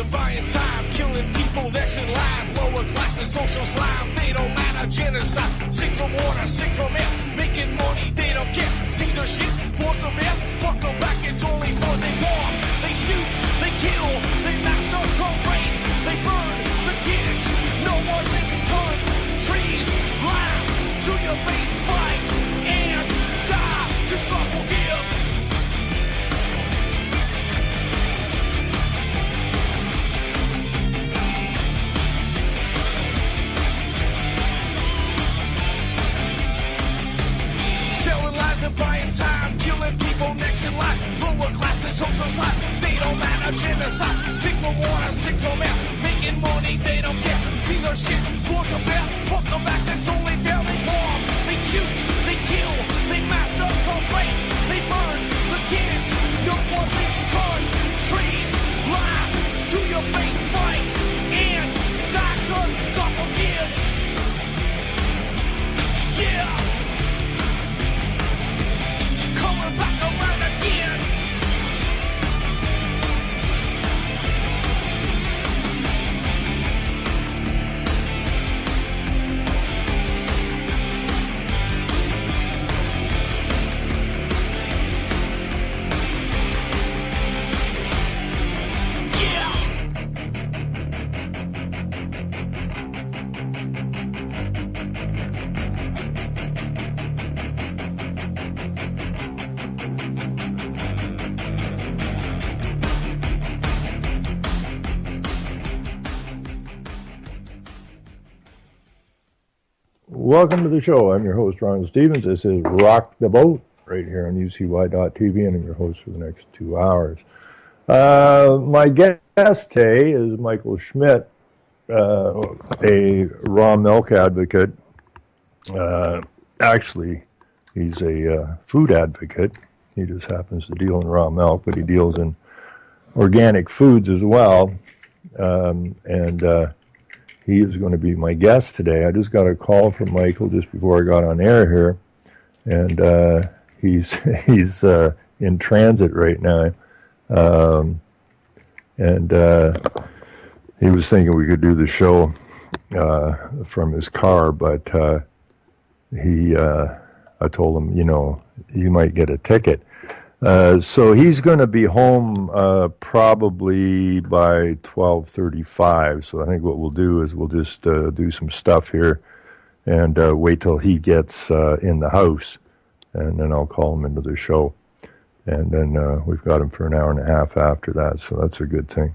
and buying time, killing people next in line. Lower classes, social slime, they don't matter. Genocide, sick from water, sick from air. Making money, they don't care. Caesar shit, force them air. Fuck them back, it's only for they bomb. They shoot, they kill, they massacre, rape. They burn the kids. No one makes countries lie to your face, fight and die. Cause God will give. Selling lies and buying time, killing people next in line. Lower classes, social side, they don't matter. Genocide, sick from water, sick from air. Making money, they don't care. See their shit, force a bear, fuck them back, that's only fair. They bomb, they shoot, they kill, they massacre, rape, they burn the kids. No one makes countries lie to your face, fight and die, cause God forgives. Yeah. Coming back around again. Welcome to the show. I'm your host, Ron Stevens. This is Rock the Boat right here on UCY.tv, and I'm your host for the next 2 hours. My guest today is Michael Schmidt, a raw milk advocate. Actually, he's a food advocate. He just happens to deal in raw milk, but he deals in organic foods as well. He is going to be my guest today. I just got a call from Michael just before I got on air here, and he's in transit right now, and he was thinking we could do the show from his car, but I told him, you might get a ticket. So he's going to be home probably by 12:35. So I think what we'll do is we'll just do some stuff here and wait till he gets in the house, and then I'll call him into the show. And then we've got him for an hour and a half after that, so that's a good thing.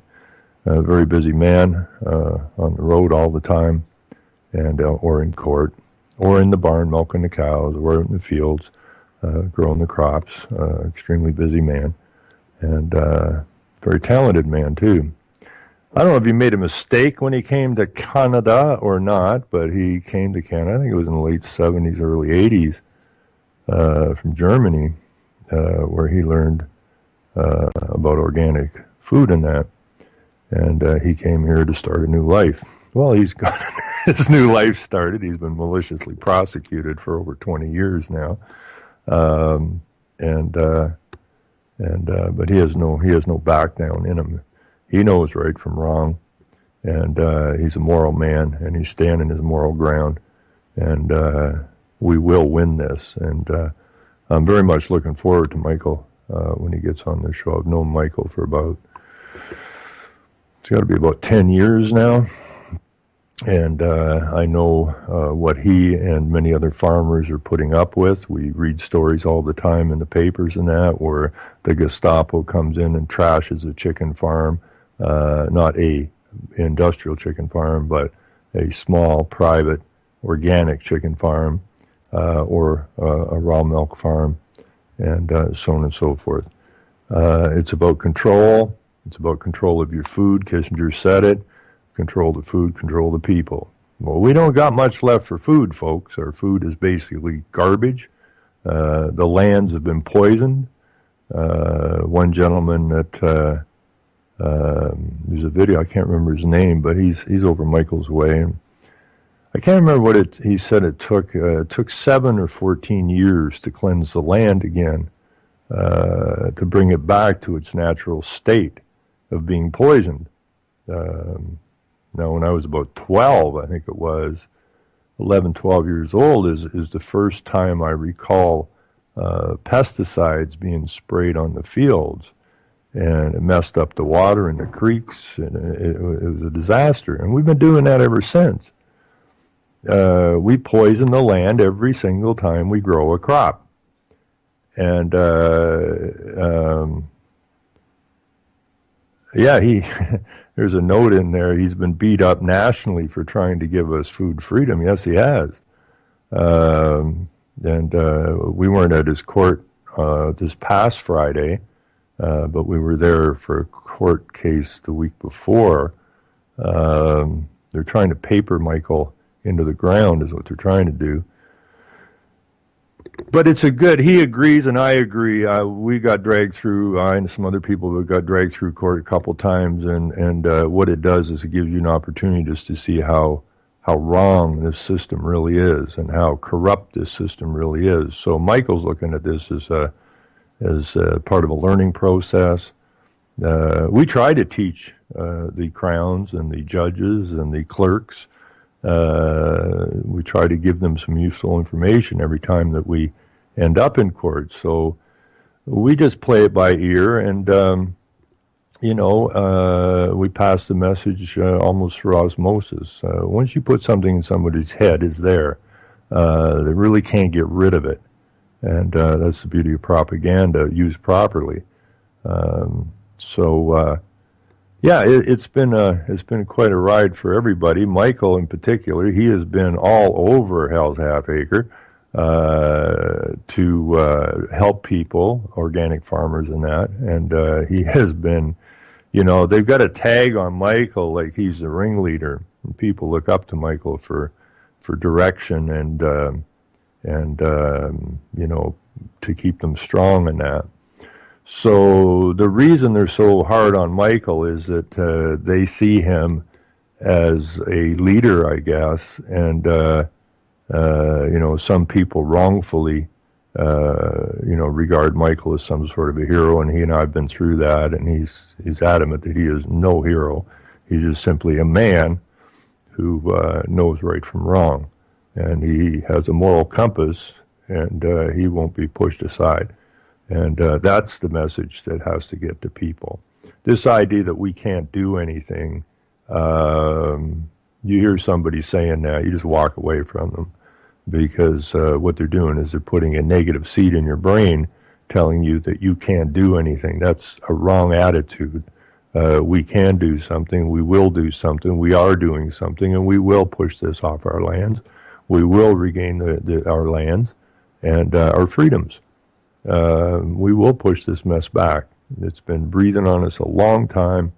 A very busy man on the road all the time, and or in court, or in the barn milking the cows, or in the fields. Growing the crops, extremely busy man, and very talented man too. I don't know if he made a mistake when he came to Canada or not, but he came to Canada, I think it was in the late 70s, early 80s, from Germany, where he learned about organic food and that, and he came here to start a new life. Well, he's got his new life started. He's been maliciously prosecuted for over 20 years now. But he has no back down in him. He knows right from wrong, and he's a moral man, and he's standing his moral ground, and we will win this. And I'm very much looking forward to Michael when he gets on the show. I've known Michael for it's got to be about 10 years now. And I know what he and many other farmers are putting up with. We read stories all the time in the papers and that, where the Gestapo comes in and trashes a chicken farm, not a industrial chicken farm, but a small, private, organic chicken farm, or a raw milk farm, and so on and so forth. It's about control. It's about control of your food. Kissinger said it. Control the food, control the people. Well, we don't got much left for food, folks. Our food is basically garbage. The lands have been poisoned. One gentleman that there's a video, I can't remember his name, but he's over Michael's way. And I can't remember what he said it took. It took 7 or 14 years to cleanse the land again, to bring it back to its natural state of being poisoned. Now, when I was about 12, I think it was, 11, 12 years old, is the first time I recall pesticides being sprayed on the fields. And it messed up the water in the creeks, and it was a disaster. And we've been doing that ever since. We poison the land every single time we grow a crop. And yeah, there's a note in there. He's been beat up nationally for trying to give us food freedom. Yes, he has. And we weren't at his court this past Friday, but we were there for a court case the week before. They're trying to paper Michael into the ground is what they're trying to do. But he agrees and I agree. We got dragged through, I and some other people got dragged through court a couple times, and what it does is it gives you an opportunity just to see how wrong this system really is and how corrupt this system really is. So Michael's looking at this as part of a learning process. We try to teach the crowns and the judges and the clerks. We try to give them some useful information every time that we end up in court. So we just play it by ear, and we pass the message almost through osmosis. Once you put something in somebody's head, it's there. They really can't get rid of it, and that's the beauty of propaganda used properly. Yeah, it's been quite a ride for everybody. Michael, in particular, he has been all over Hell's Half Acre to help people, organic farmers, and that. And he has been, they've got a tag on Michael like he's the ringleader. And people look up to Michael for direction and to keep them strong and that. So the reason they're so hard on Michael is that they see him as a leader, I guess, and some people wrongfully regard Michael as some sort of a hero, and he and I have been through that, and he's adamant that he is no hero. He's just simply a man who knows right from wrong, and he has a moral compass, and he won't be pushed aside. And that's the message that has to get to people. This idea that we can't do anything, you hear somebody saying that, you just walk away from them, because what they're doing is they're putting a negative seed in your brain telling you that you can't do anything. That's a wrong attitude. We can do something, we will do something, we are doing something, and we will push this off our lands. We will regain our lands and our freedoms. We will push this mess back. It's been breathing on us a long time,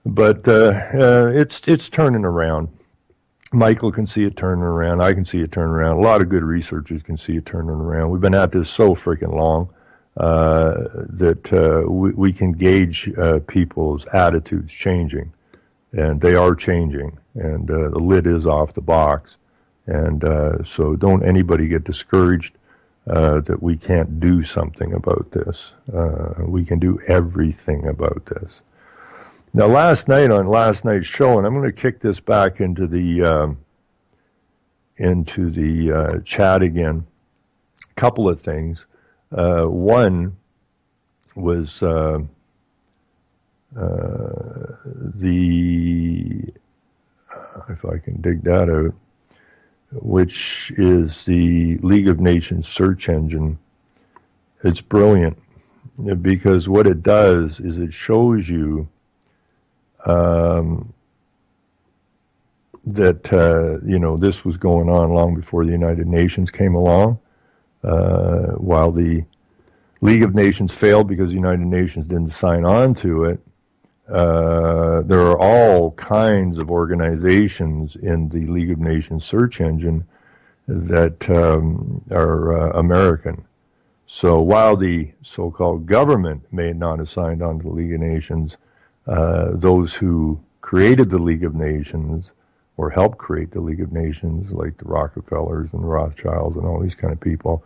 but it's turning around. Michael can see it turning around. I can see it turning around. A lot of good researchers can see it turning around. We've been at this so freaking long that we can gauge people's attitudes changing, and they are changing, and the lid is off the box. And so don't anybody get discouraged that we can't do something about this. We can do everything about this. Now, last night's show, and I'm going to kick this back into the chat again. A couple of things. One was if I can dig that out, which is the League of Nations search engine. It's brilliant because what it does is it shows you that this was going on long before the United Nations came along. While the League of Nations failed because the United Nations didn't sign on to it, there are all kinds of organizations in the League of Nations search engine that are American. So while the so-called government may not have signed on to the League of Nations, those who created the League of Nations or helped create the League of Nations, like the Rockefellers and the Rothschilds and all these kind of people,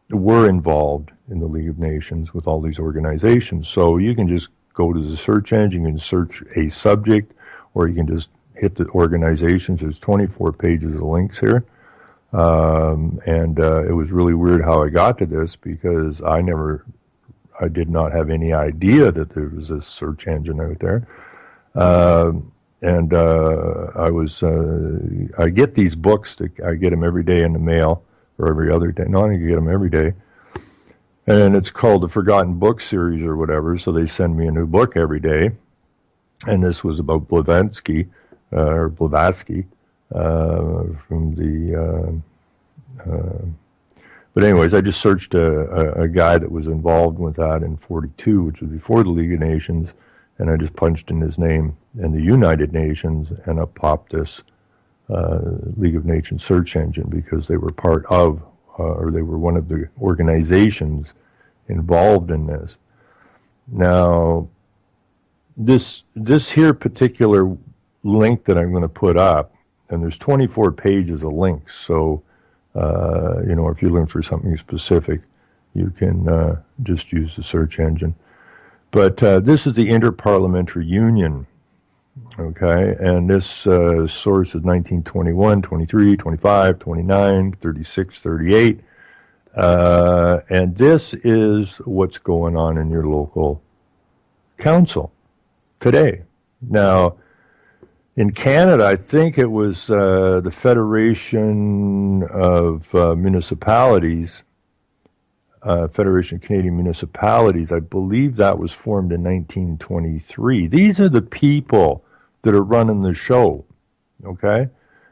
were involved in the League of Nations with all these organizations. So you can just go to the search engine and search a subject, or you can just hit the organizations. There's 24 pages of links here. It was really weird how I got to this, because I did not have any idea that there was this search engine out there. I get these books, I get them every day in the mail, or every other day. No, I get them every day. And it's called the Forgotten Book Series or whatever, so they send me a new book every day. And this was about Blavatsky, from the... but anyways, I just searched a guy that was involved with that in 42, which was before the League of Nations, and I just punched in his name in the United Nations, and up popped this League of Nations search engine, because they were part of, or they were one of the organizations involved in this. Now, this here particular link that I'm going to put up, and there's 24 pages of links, so if you're looking for something specific, you can just use the search engine. But this is the Interparliamentary Union, okay? And this source is 1921, 23, 25, 29, 36, 38. And this is what's going on in your local council today. Now, in Canada, I think it was the Federation of Municipalities, Federation of Canadian Municipalities. I believe that was formed in 1923. These are the people that are running the show, okay?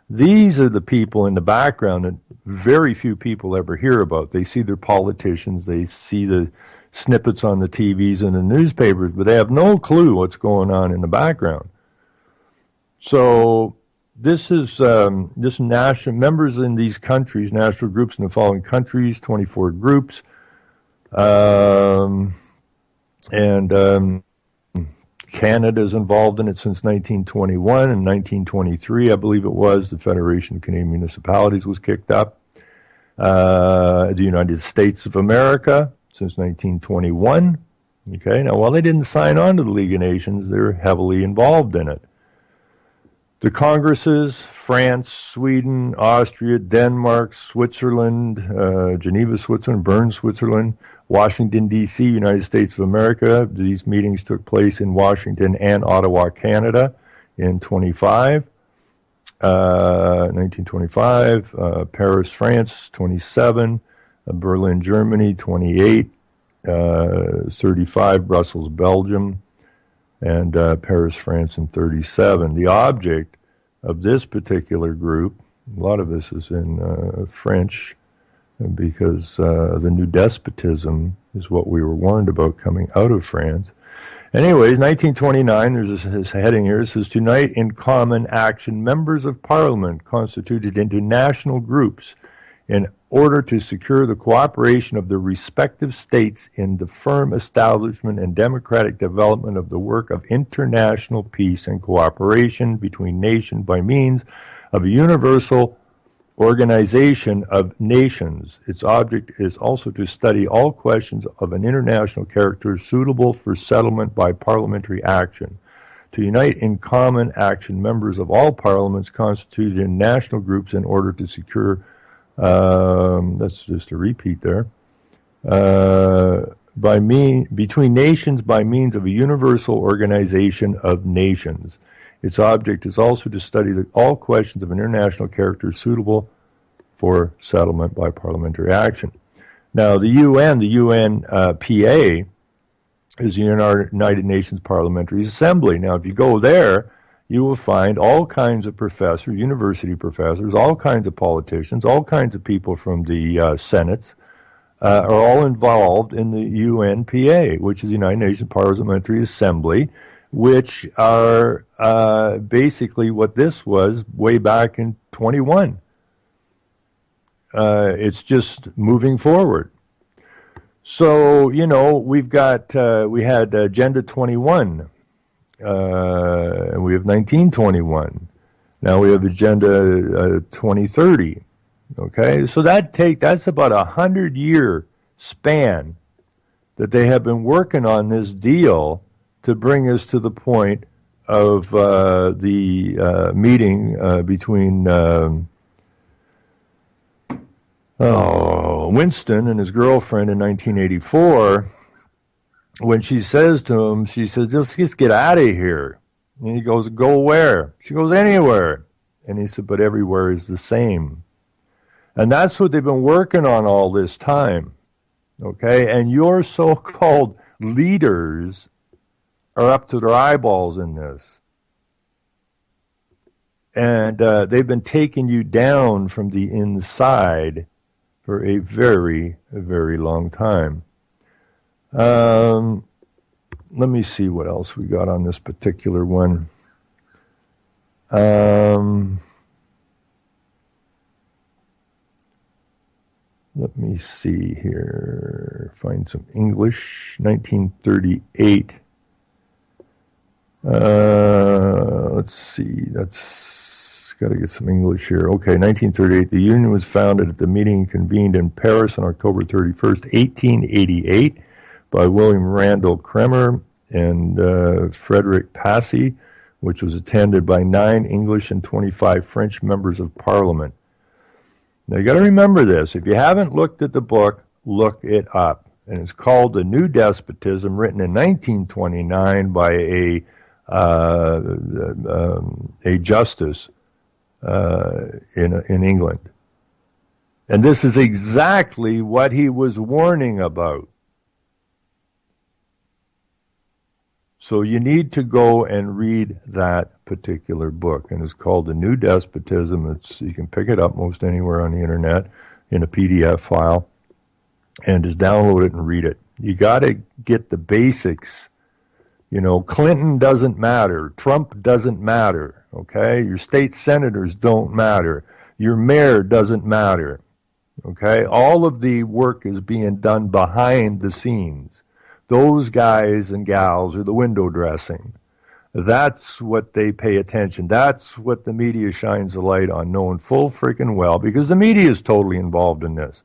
These are the people in the background that very few people ever hear about. They see their politicians, they see the snippets on the TVs and the newspapers, but they have no clue what's going on in the background. So this is this national members in these countries, national groups in the following countries, 24 groups, Canada is involved in it since 1921. In 1923, I believe it was, the Federation of Canadian Municipalities was kicked up. The United States of America since 1921. Okay, now while they didn't sign on to the League of Nations, they're heavily involved in it. The Congresses, France, Sweden, Austria, Denmark, Switzerland, Geneva, Switzerland, Bern, Switzerland, Washington, D.C., United States of America. These meetings took place in Washington and Ottawa, Canada in 1925. Paris, France, 27. Berlin, Germany, 28. 35, Brussels, Belgium, and Paris, France in 37. The object of this particular group, a lot of this is in French, because the new despotism is what we were warned about coming out of France. Anyways, 1929, there's this heading here. It says, to unite in common action members of Parliament constituted into national groups in order to secure the cooperation of the respective states in the firm establishment and democratic development of the work of international peace and cooperation between nations by means of a universal organization of nations. Its object is also to study all questions of an international character suitable for settlement by parliamentary action. To unite in common action members of all parliaments constituted in national groups in order to secure that's just a repeat there. Between nations by means of a universal organization of nations. Its object is also to study all questions of an international character suitable for settlement by parliamentary action. Now, the UNPA is the United Nations Parliamentary Assembly. Now, if you go there, you will find all kinds of professors, university professors, all kinds of politicians, all kinds of people from the senates are all involved in the UNPA, which is the United Nations Parliamentary Assembly, which are basically what this was way back in 21. It's just moving forward. So, we had Agenda 21. And we have 1921. Now we have Agenda 2030. Okay, so that's about 100-year span that they have been working on this deal to bring us to the point of the meeting between Winston and his girlfriend in 1984. When she says to him, she says, just get out of here. And he goes, go where? She goes, anywhere. And he said, but everywhere is the same. And that's what they've been working on all this time. Okay? And your so-called leaders are up to their eyeballs in this. And they've been taking you down from the inside for a very, very long time. Let me see what else we got on this particular one. Let me see here. Find some English. 1938. Let's see. That's got to get some English here. Okay, 1938. The Union was founded at the meeting convened in Paris on October 31st, 1888, by William Randall Cremer and Frederick Passy, which was attended by 9 English and 25 French members of Parliament. Now, you got to remember this. If you haven't looked at the book, look it up. And it's called The New Despotism, written in 1929 by a justice in England. And this is exactly what he was warning about. So you need to go and read that particular book, and it's called The New Despotism. You can pick it up most anywhere on the internet in a PDF file, and just download it and read it. You got to get the basics. You know, Clinton doesn't matter. Trump doesn't matter, okay? Your state senators don't matter. Your mayor doesn't matter, okay? All of the work is being done behind the scenes. Those guys and gals are the window dressing. That's what they pay attention. That's what the media shines the light on, knowing full freaking well, because the media is totally involved in this.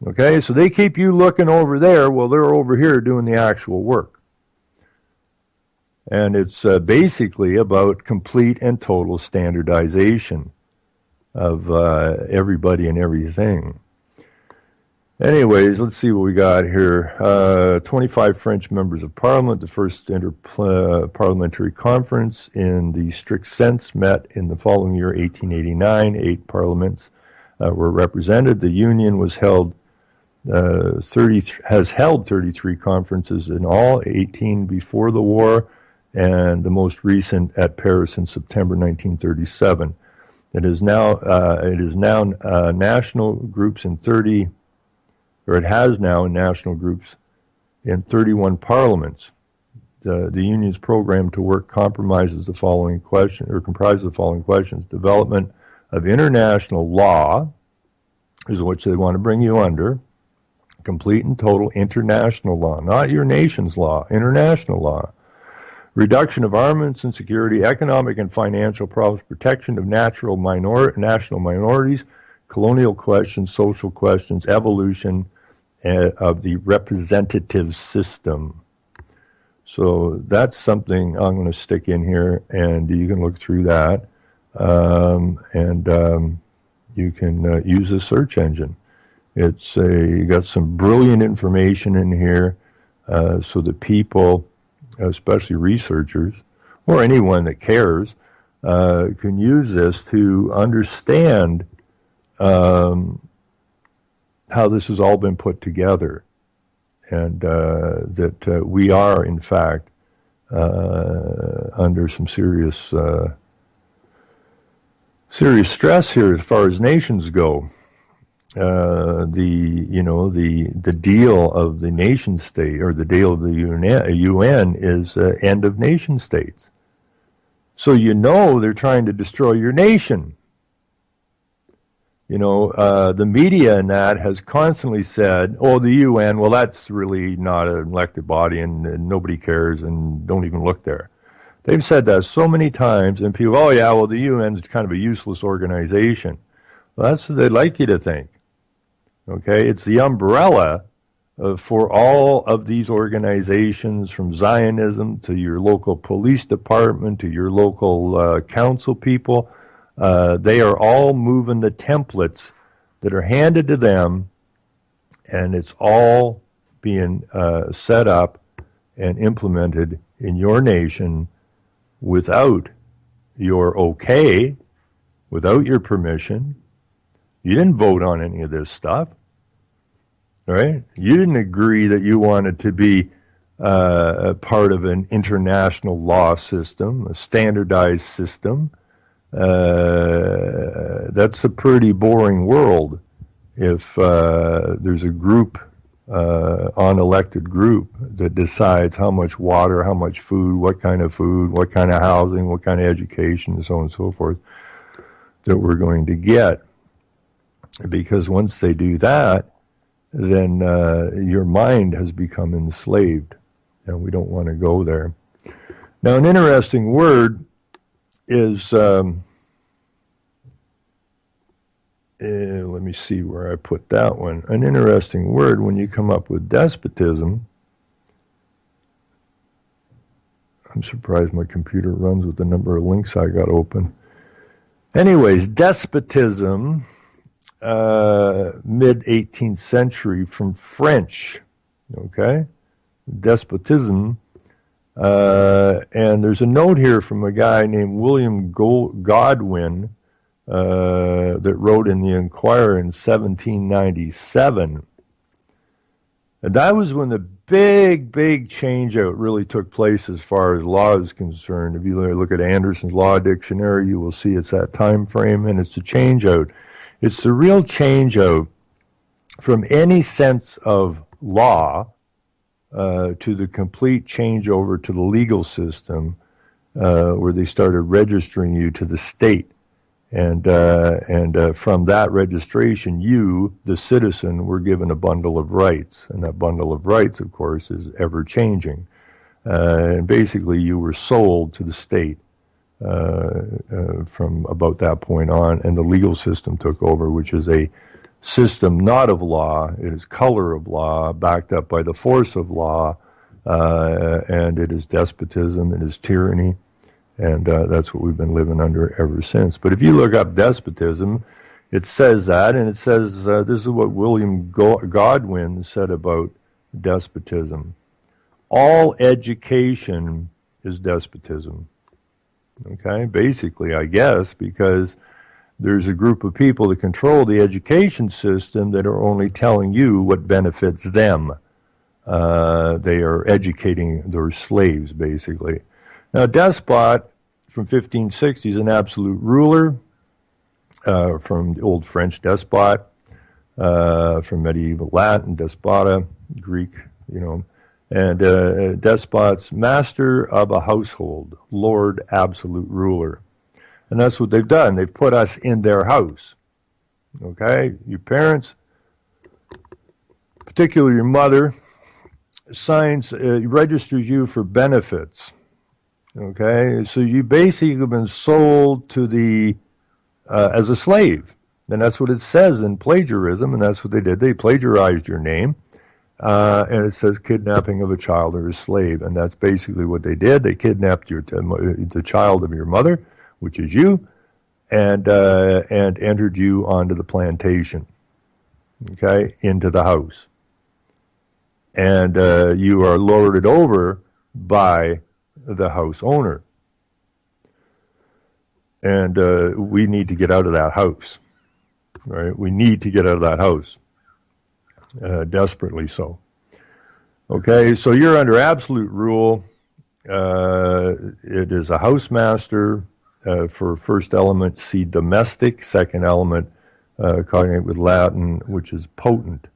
Okay, so they keep you looking over there while they're over here doing the actual work. And it's basically about complete and total standardization of everybody and everything. Anyways, let's see what we got here. 25 French members of Parliament, the first interparliamentary conference in the strict sense, met in the following year, 1889. 8 parliaments were represented. The Union has held 33 conferences in all, 18 before the war, and the most recent at Paris in September 1937. It is now national groups in 30. Or it has now in national groups in 31 parliaments. The Union's program to work comprises the following questions: development of international law, is which they want to bring you under, complete and total international law, not your nation's law, international law, reduction of armaments and security, economic and financial problems, protection of national minorities, colonial questions, social questions, evolution of the representative system. So that's something I'm going to stick in here, and you can look through that, and you can use a search engine. You got some brilliant information in here, so that people, especially researchers or anyone that cares, can use this to understand how this has all been put together, and that we are, in fact, under some serious stress here as far as nations go. The deal of the nation state, or the deal of the UN, is end of nation states. So they're trying to destroy your nation. The media in that has constantly said, oh, the UN, well, that's really not an elected body, and nobody cares, and don't even look there. They've said that so many times, and people, oh, yeah, well, the UN is kind of a useless organization. Well, that's what they'd like you to think. Okay, it's the umbrella for all of these organizations, from Zionism to your local police department to your local council people. They are all moving the templates that are handed to them, and it's all being set up and implemented in your nation without your okay, without your permission. You didn't vote on any of this stuff, right? You didn't agree that you wanted to be a part of an international law system, a standardized system. That's a pretty boring world if there's a group, unelected group, that decides how much water, how much food, what kind of housing, what kind of education, and so on and so forth, that we're going to get. Because once they do that, then your mind has become enslaved, and we don't want to go there. Now, an interesting word is, let me see where I put that one. An interesting word when you come up with despotism. I'm surprised my computer runs with the number of links I got open. Anyways, despotism, mid-18th century, from French, okay? Despotism. And there's a note here from a guy named William Godwin that wrote in the Enquirer in 1797. And that was when the big change out really took place as far as law is concerned. If you look at Anderson's Law Dictionary, you will see it's that time frame, and it's a change out. It's the real change out from any sense of law to the complete changeover to the legal system, where they started registering you to the state. And from that registration, you, the citizen, were given a bundle of rights. And that bundle of rights, of course, is ever-changing. And basically, you were sold to the state from about that point on, and the legal system took over, which is a system not of law. It is color of law, backed up by the force of law, and it is despotism, it is tyranny. And that's what we've been living under ever since. But if you look up despotism, it says that, and it says, this is what William Godwin said about despotism. All education is despotism. Okay, basically, I guess, because there's a group of people that control the education system that are only telling you what benefits them. They are educating their slaves, basically. Now, despot from 1560 is an absolute ruler, from the old French despot, from medieval Latin, despota, Greek, and despot's master of a household, lord, absolute ruler. And that's what they've done. They've put us in their house. Okay? Your parents, particularly your mother, registers you for benefits. Okay, so you basically have been sold to as a slave. And that's what it says in plagiarism, and that's what they did. They plagiarized your name, and it says kidnapping of a child or a slave. And that's basically what they did. They kidnapped the child of your mother, which is you, and entered you onto the plantation, okay, into the house. And you are lorded over by the house owner. And we need to get out of that house, right? We need to get out of that house, desperately so. Okay, so you're under absolute rule. It is a housemaster. For first element, see domestic. Second element, cognate with Latin, which is potent.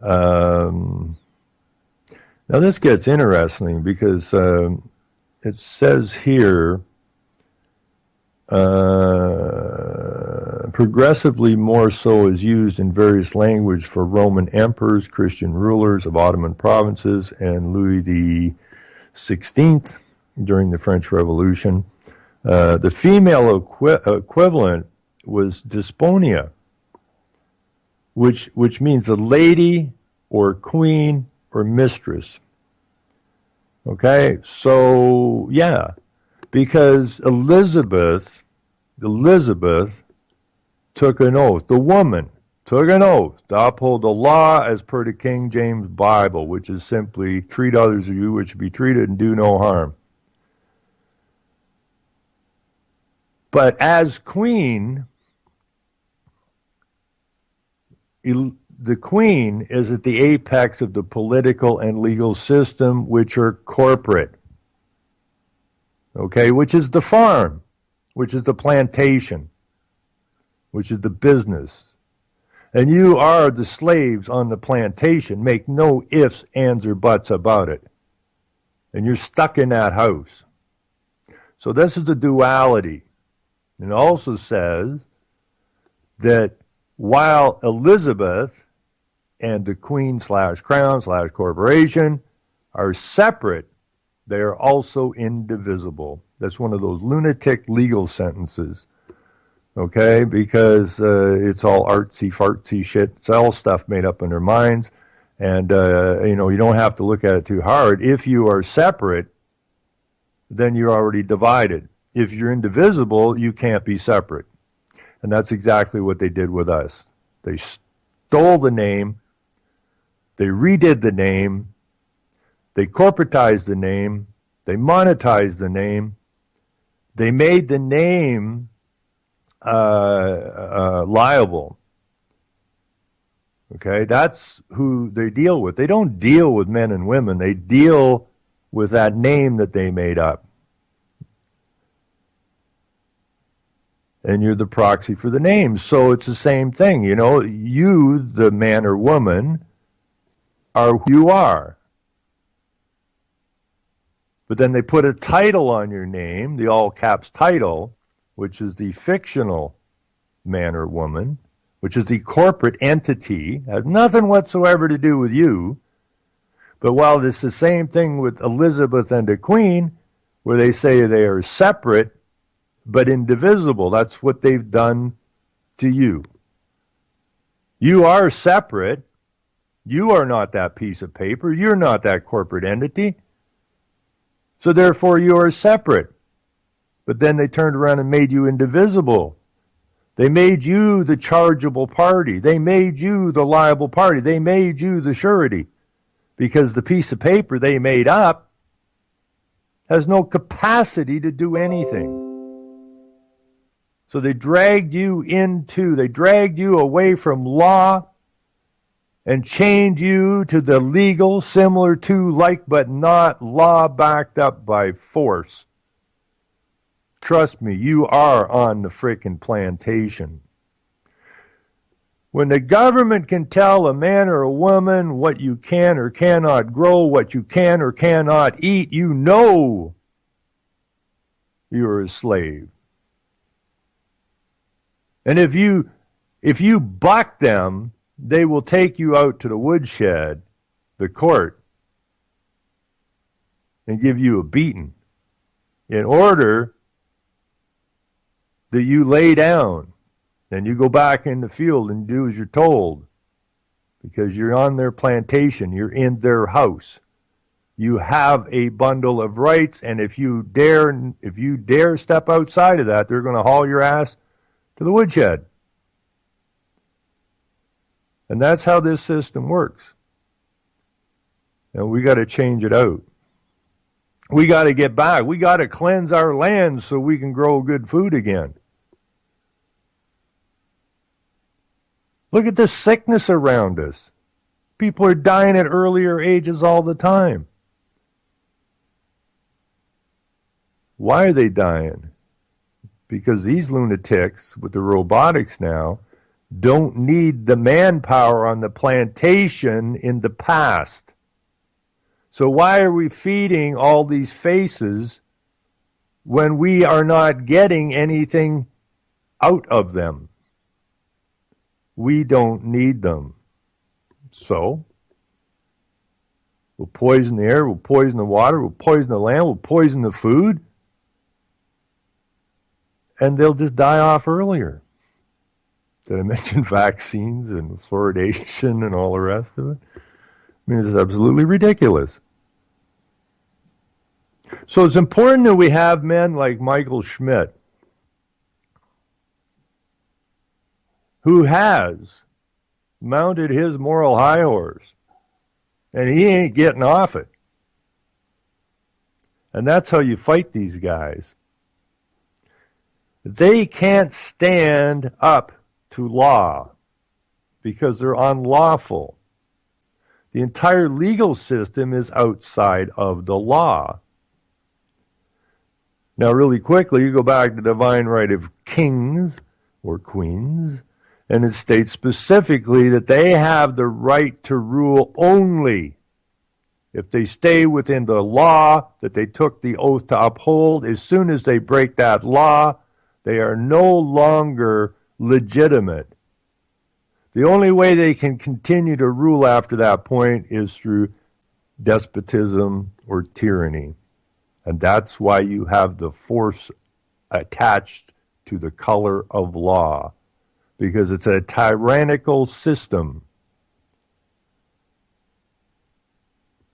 Now this gets interesting because it says here, progressively more so is used in various language for Roman emperors, Christian rulers of Ottoman provinces, and Louis XVI during the French Revolution. The female equivalent was dysphonia, which means a lady or queen or mistress. Okay, so yeah, because Elizabeth took an oath. The woman took an oath to uphold the law as per the King James Bible, which is simply treat others as you wish to be treated and do no harm. But as queen, the queen is at the apex of the political and legal system, which are corporate. Okay, which is the farm, which is the plantation, which is the business. And you are the slaves on the plantation. Make no ifs, ands, or buts about it. And you're stuck in that house. So this is the duality. And it also says that while Elizabeth and the queen / crown / corporation are separate, they are also indivisible. That's one of those lunatic legal sentences. Okay, because it's all artsy-fartsy shit. It's all stuff made up in their minds. And, you don't have to look at it too hard. If you are separate, then you're already divided. If you're indivisible, you can't be separate. And that's exactly what they did with us. They stole the name. They redid the name. They corporatized the name. They monetized the name. They made the name liable. Okay, that's who they deal with. They don't deal with men and women. They deal with that name that they made up. And you're the proxy for the name. So it's the same thing. You, the man or woman, are who you are. But then they put a title on your name, the all caps title, which is the fictional man or woman, which is the corporate entity, has nothing whatsoever to do with you. But while it's the same thing with Elizabeth and the Queen, where they say they are separate but indivisible, that's what they've done to you. You are separate. You are not that piece of paper. You're not that corporate entity. So therefore you are separate. But then they turned around and made you indivisible. They made you the chargeable party. They made you the liable party. They made you the surety. Because the piece of paper they made up has no capacity to do anything. So they dragged you away from law and chained you to the legal, similar to, like, but not law backed up by force. Trust me, you are on the frickin' plantation. When the government can tell a man or a woman what you can or cannot grow, what you can or cannot eat, you know you're a slave. And if you buck them, they will take you out to the woodshed, the court, and give you a beating in order that you lay down and you go back in the field and do as you're told, because you're on their plantation, you're in their house. You have a bundle of rights, and if you dare step outside of that, they're going to haul your ass to the woodshed. And that's how this system works. And we got to change it out. We got to get back. We got to cleanse our land so we can grow good food again. Look at the sickness around us. People are dying at earlier ages all the time. Why are they dying? Because these lunatics with the robotics now don't need the manpower on the plantation in the past. So why are we feeding all these faces when we are not getting anything out of them? We don't need them. So we'll poison the air, we'll poison the water, we'll poison the land, we'll poison the food, and they'll just die off earlier. Did I mention vaccines and fluoridation and all the rest of it? I mean, it's absolutely ridiculous. So it's important that we have men like Michael Schmidt, who has mounted his moral high horse, and he ain't getting off it. And that's how you fight these guys. They can't stand up to law because they're unlawful. The entire legal system is outside of the law. Now, really quickly, you go back to the divine right of kings or queens, and it states specifically that they have the right to rule only if they stay within the law that they took the oath to uphold. As soon as they break that law, they are no longer legitimate. The only way they can continue to rule after that point is through despotism or tyranny. And that's why you have the force attached to the color of law, because it's a tyrannical system.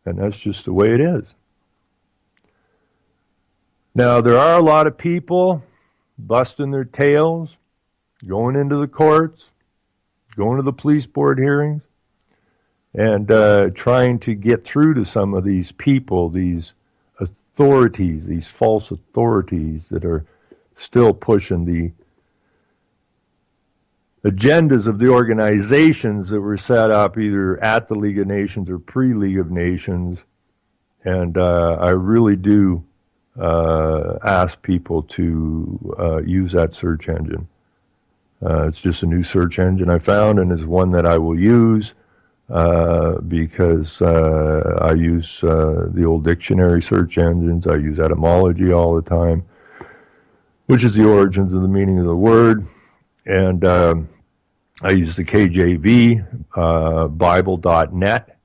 And that's just the way it is. Now, there are a lot of people busting their tails, going into the courts, going to the police board hearings, and trying to get through to some of these people, these authorities, these false authorities that are still pushing the agendas of the organizations that were set up either at the League of Nations or pre-League of Nations. And I really do ask people to use that search engine. It's just a new search engine I found, and it's one that I will use because I use the old dictionary search engines. I use etymology all the time, which is the origins of the meaning of the word. And I use the KJV, Bible.net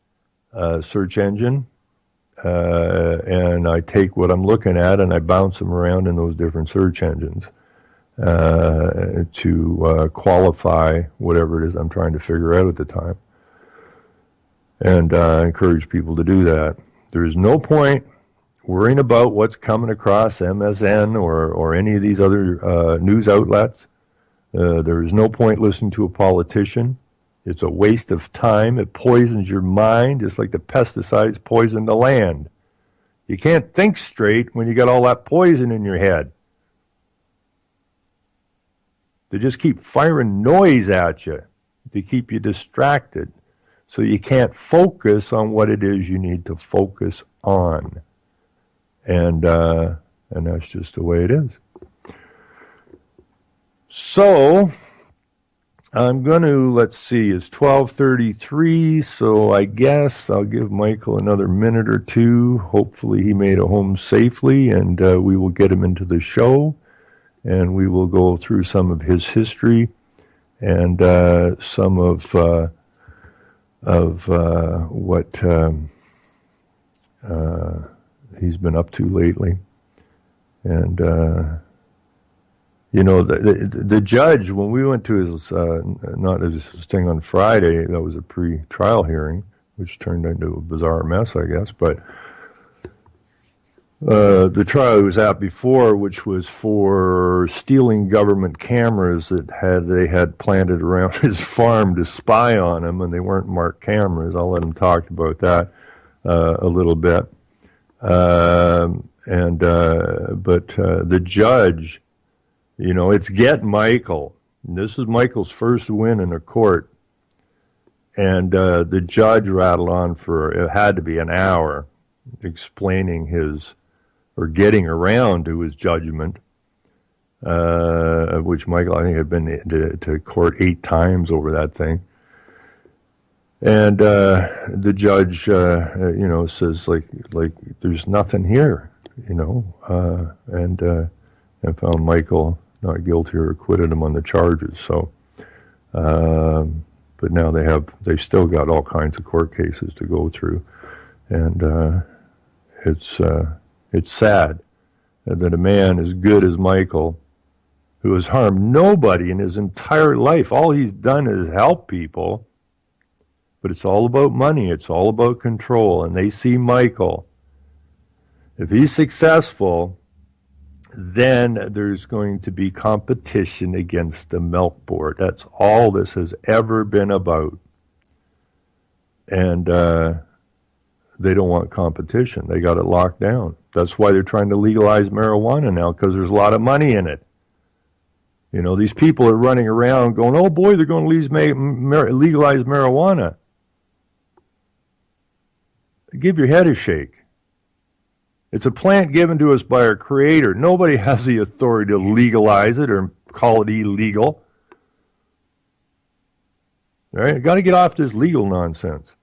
search engine. And I take what I'm looking at and I bounce them around in those different search engines to qualify whatever it is I'm trying to figure out at the time. And I encourage people to do that. There is no point worrying about what's coming across MSN or any of these other news outlets. There is no point listening to a politician. It's a waste of time. It poisons your mind, just like the pesticides poison the land. You can't think straight when you got all that poison in your head. They just keep firing noise at you to keep you distracted, so you can't focus on what it is you need to focus on. And that's just the way it is. So I'm going to, let's see, it's 12:33, so I guess I'll give Michael another minute or two. Hopefully he made it home safely, and we will get him into the show, and we will go through some of his history and some of what he's been up to lately. And you know, the judge, when we went to his, not his thing on Friday, that was a pre-trial hearing, which turned into a bizarre mess, I guess, but the trial he was at before, which was for stealing government cameras that they had planted around his farm to spy on him, and they weren't marked cameras. I'll let him talk about that a little bit. But the judge, you know, it's Get Michael. This is Michael's first win in a court. And the judge rattled on for, it had to be an hour, explaining his, or getting around to his judgment, which Michael, I think, had been to court 8 times over that thing. And the judge, you know, says, like there's nothing here, you know, and found Michael not guilty or acquitted him on the charges. So, but now they still got all kinds of court cases to go through, and it's sad that a man as good as Michael, who has harmed nobody in his entire life. All he's done is help people, but it's all about money. It's all about control. And they see Michael. If he's successful, then there's going to be competition against the milk board. That's all this has ever been about. And they don't want competition. They got it locked down. That's why they're trying to legalize marijuana now, because there's a lot of money in it. You know, these people are running around going, oh boy, they're going to legalize marijuana. Give your head a shake. It's a plant given to us by our Creator. Nobody has the authority to legalize it or call it illegal. All right? Got to get off this legal nonsense.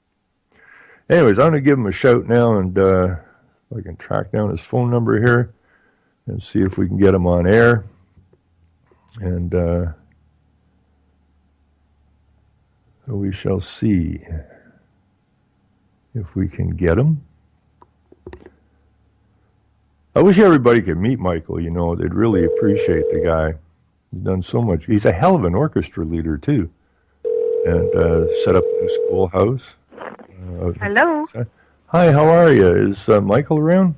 Anyways, I'm going to give him a shout now, and if I can track down his phone number here and see if we can get him on air. And we shall see if we can get him. I wish everybody could meet Michael, you know. They'd really appreciate the guy. He's done so much. He's a hell of an orchestra leader, too. And set up a new schoolhouse. Hello. Hi, how are you? Is Michael around?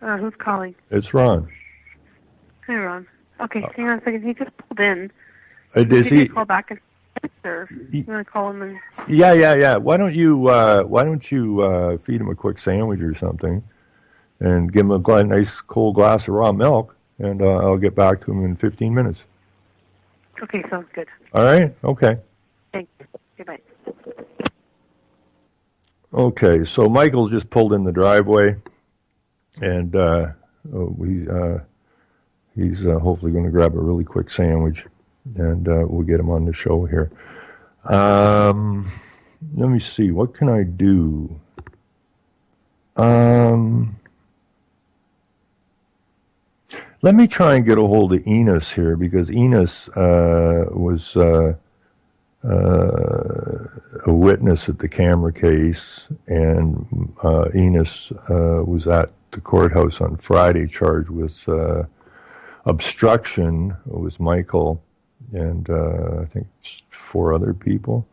Who's calling? It's Ron. Hi, Ron. Okay, hang on a second. He just pulled in. Does he call back and answer? You want to call him? And... Yeah. Why don't you feed him a quick sandwich or something? And give him a nice cold glass of raw milk, and I'll get back to him in 15 minutes. Okay, sounds good. All right? Okay. Thank you. Goodbye. Okay, so Michael's just pulled in the driveway, and he's hopefully going to grab a really quick sandwich, and we'll get him on the show here. Let me see. What can I do? Let me try and get a hold of Enos here, because Enos was a witness at the camera case, and Enos was at the courthouse on Friday charged with obstruction. It was Michael and I think 3 other people,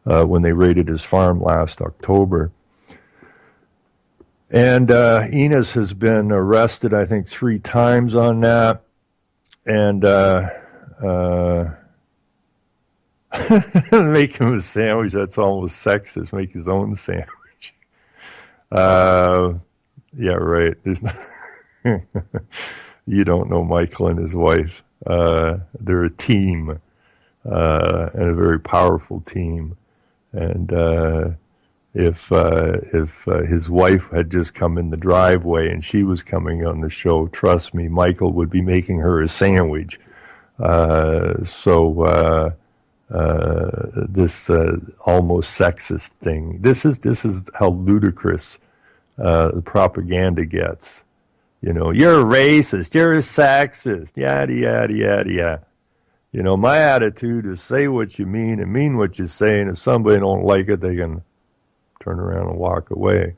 when they raided his farm last October. And Enos has been arrested, I think, 3 times on that. And make him a sandwich, that's almost sexist. Make his own sandwich. Yeah, right. There's no you don't know Michael and his wife. They're a team, and a very powerful team. And if his wife had just come in the driveway and she was coming on the show, trust me, Michael would be making her a sandwich. This almost sexist thing. This is how ludicrous the propaganda gets. You know, you're a racist, you're a sexist, yada, yada, yada, yada. You know, my attitude is say what you mean and mean what you say, and if somebody don't like it, they can turn around and walk away.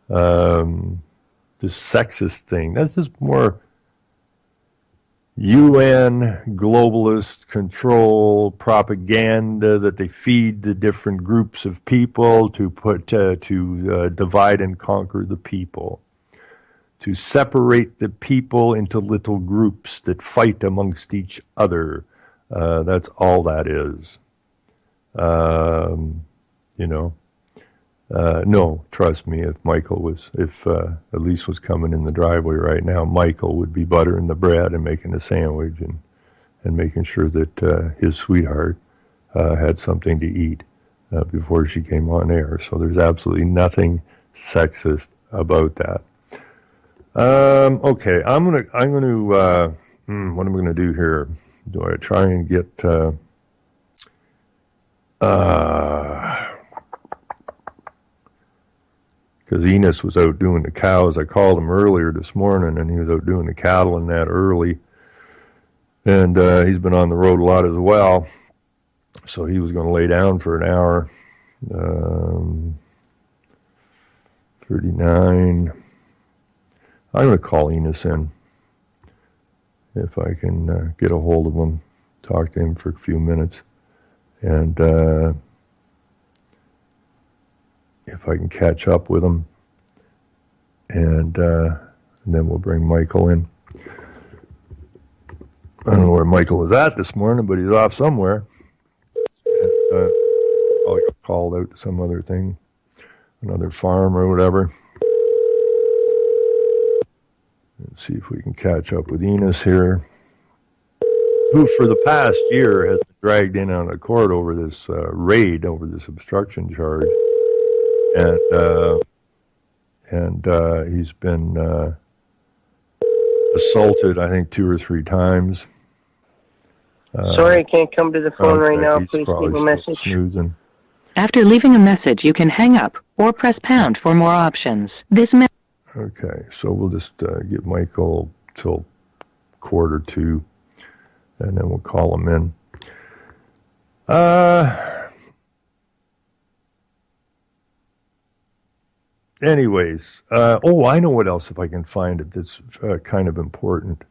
This sexist thing, that's just more UN globalist control propaganda that they feed the different groups of people to divide and conquer the people, to separate the people into little groups that fight amongst each other. That's all that is. No, trust me, if Elise was coming in the driveway right now, Michael would be buttering the bread and making a sandwich and making sure that his sweetheart had something to eat before she came on air. So there's absolutely nothing sexist about that. Okay, what am I gonna do here? Do I try and get because Enos was out doing the cows. I called him earlier this morning, and he was out doing the cattle and that early. And he's been on the road a lot as well. So he was going to lay down for an hour. 39. I'm going to call Enos in. if I can get a hold of him, talk to him for a few minutes, and if I can catch up with him, and then we'll bring Michael in. I don't know where Michael was at this morning, but he's off somewhere. And, I'll get called out to some other thing, another farm or whatever. Let's see if we can catch up with Enos here, who for the past year has been dragged in on a court over this raid, over this obstruction charge. And he's been assaulted, I think, 2 or 3 times. Sorry, I can't come to the phone right now. He's Please probably leave a still message. snoozing. After leaving a message, you can hang up or press pound for more options. Okay, so we'll just give Michael till 1:45, and then we'll call him in. Anyways, I know what else, if I can find it, that's kind of important.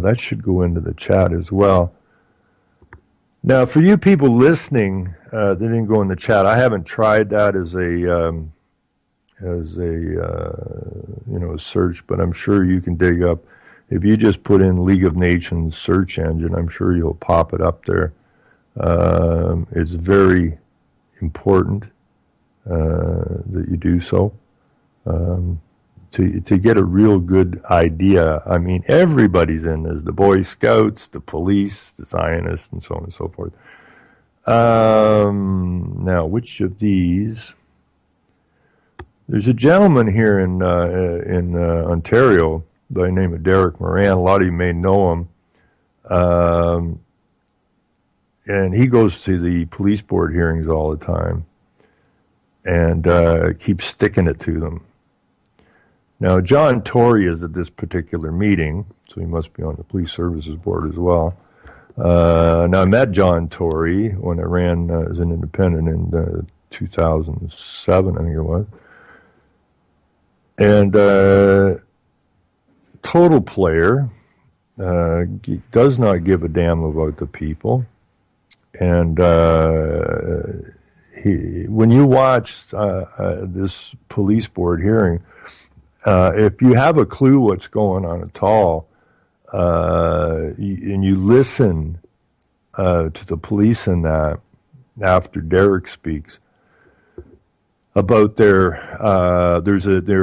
That should go into the chat as well. Now, for you people listening that didn't go in the chat, I haven't tried that as a search, but I'm sure you can dig up. If you just put in League of Nations search engine, I'm sure you'll pop it up there. It's very important that you do so to get a real good idea. I mean, everybody's in this: the Boy Scouts, the police, the Zionists, and so on and so forth. Now, which of these? There's a gentleman here in Ontario by the name of Derek Moran. A lot of you may know him. And he goes to the police board hearings all the time and keeps sticking it to them. Now, John Tory is at this particular meeting, so he must be on the police services board as well. Now, I met John Tory when I ran as an independent in 2007, I think it was. And total player, does not give a damn about the people. And when you watch this police board hearing, if you have a clue what's going on at all, and you listen to the police in that after Derek speaks about they're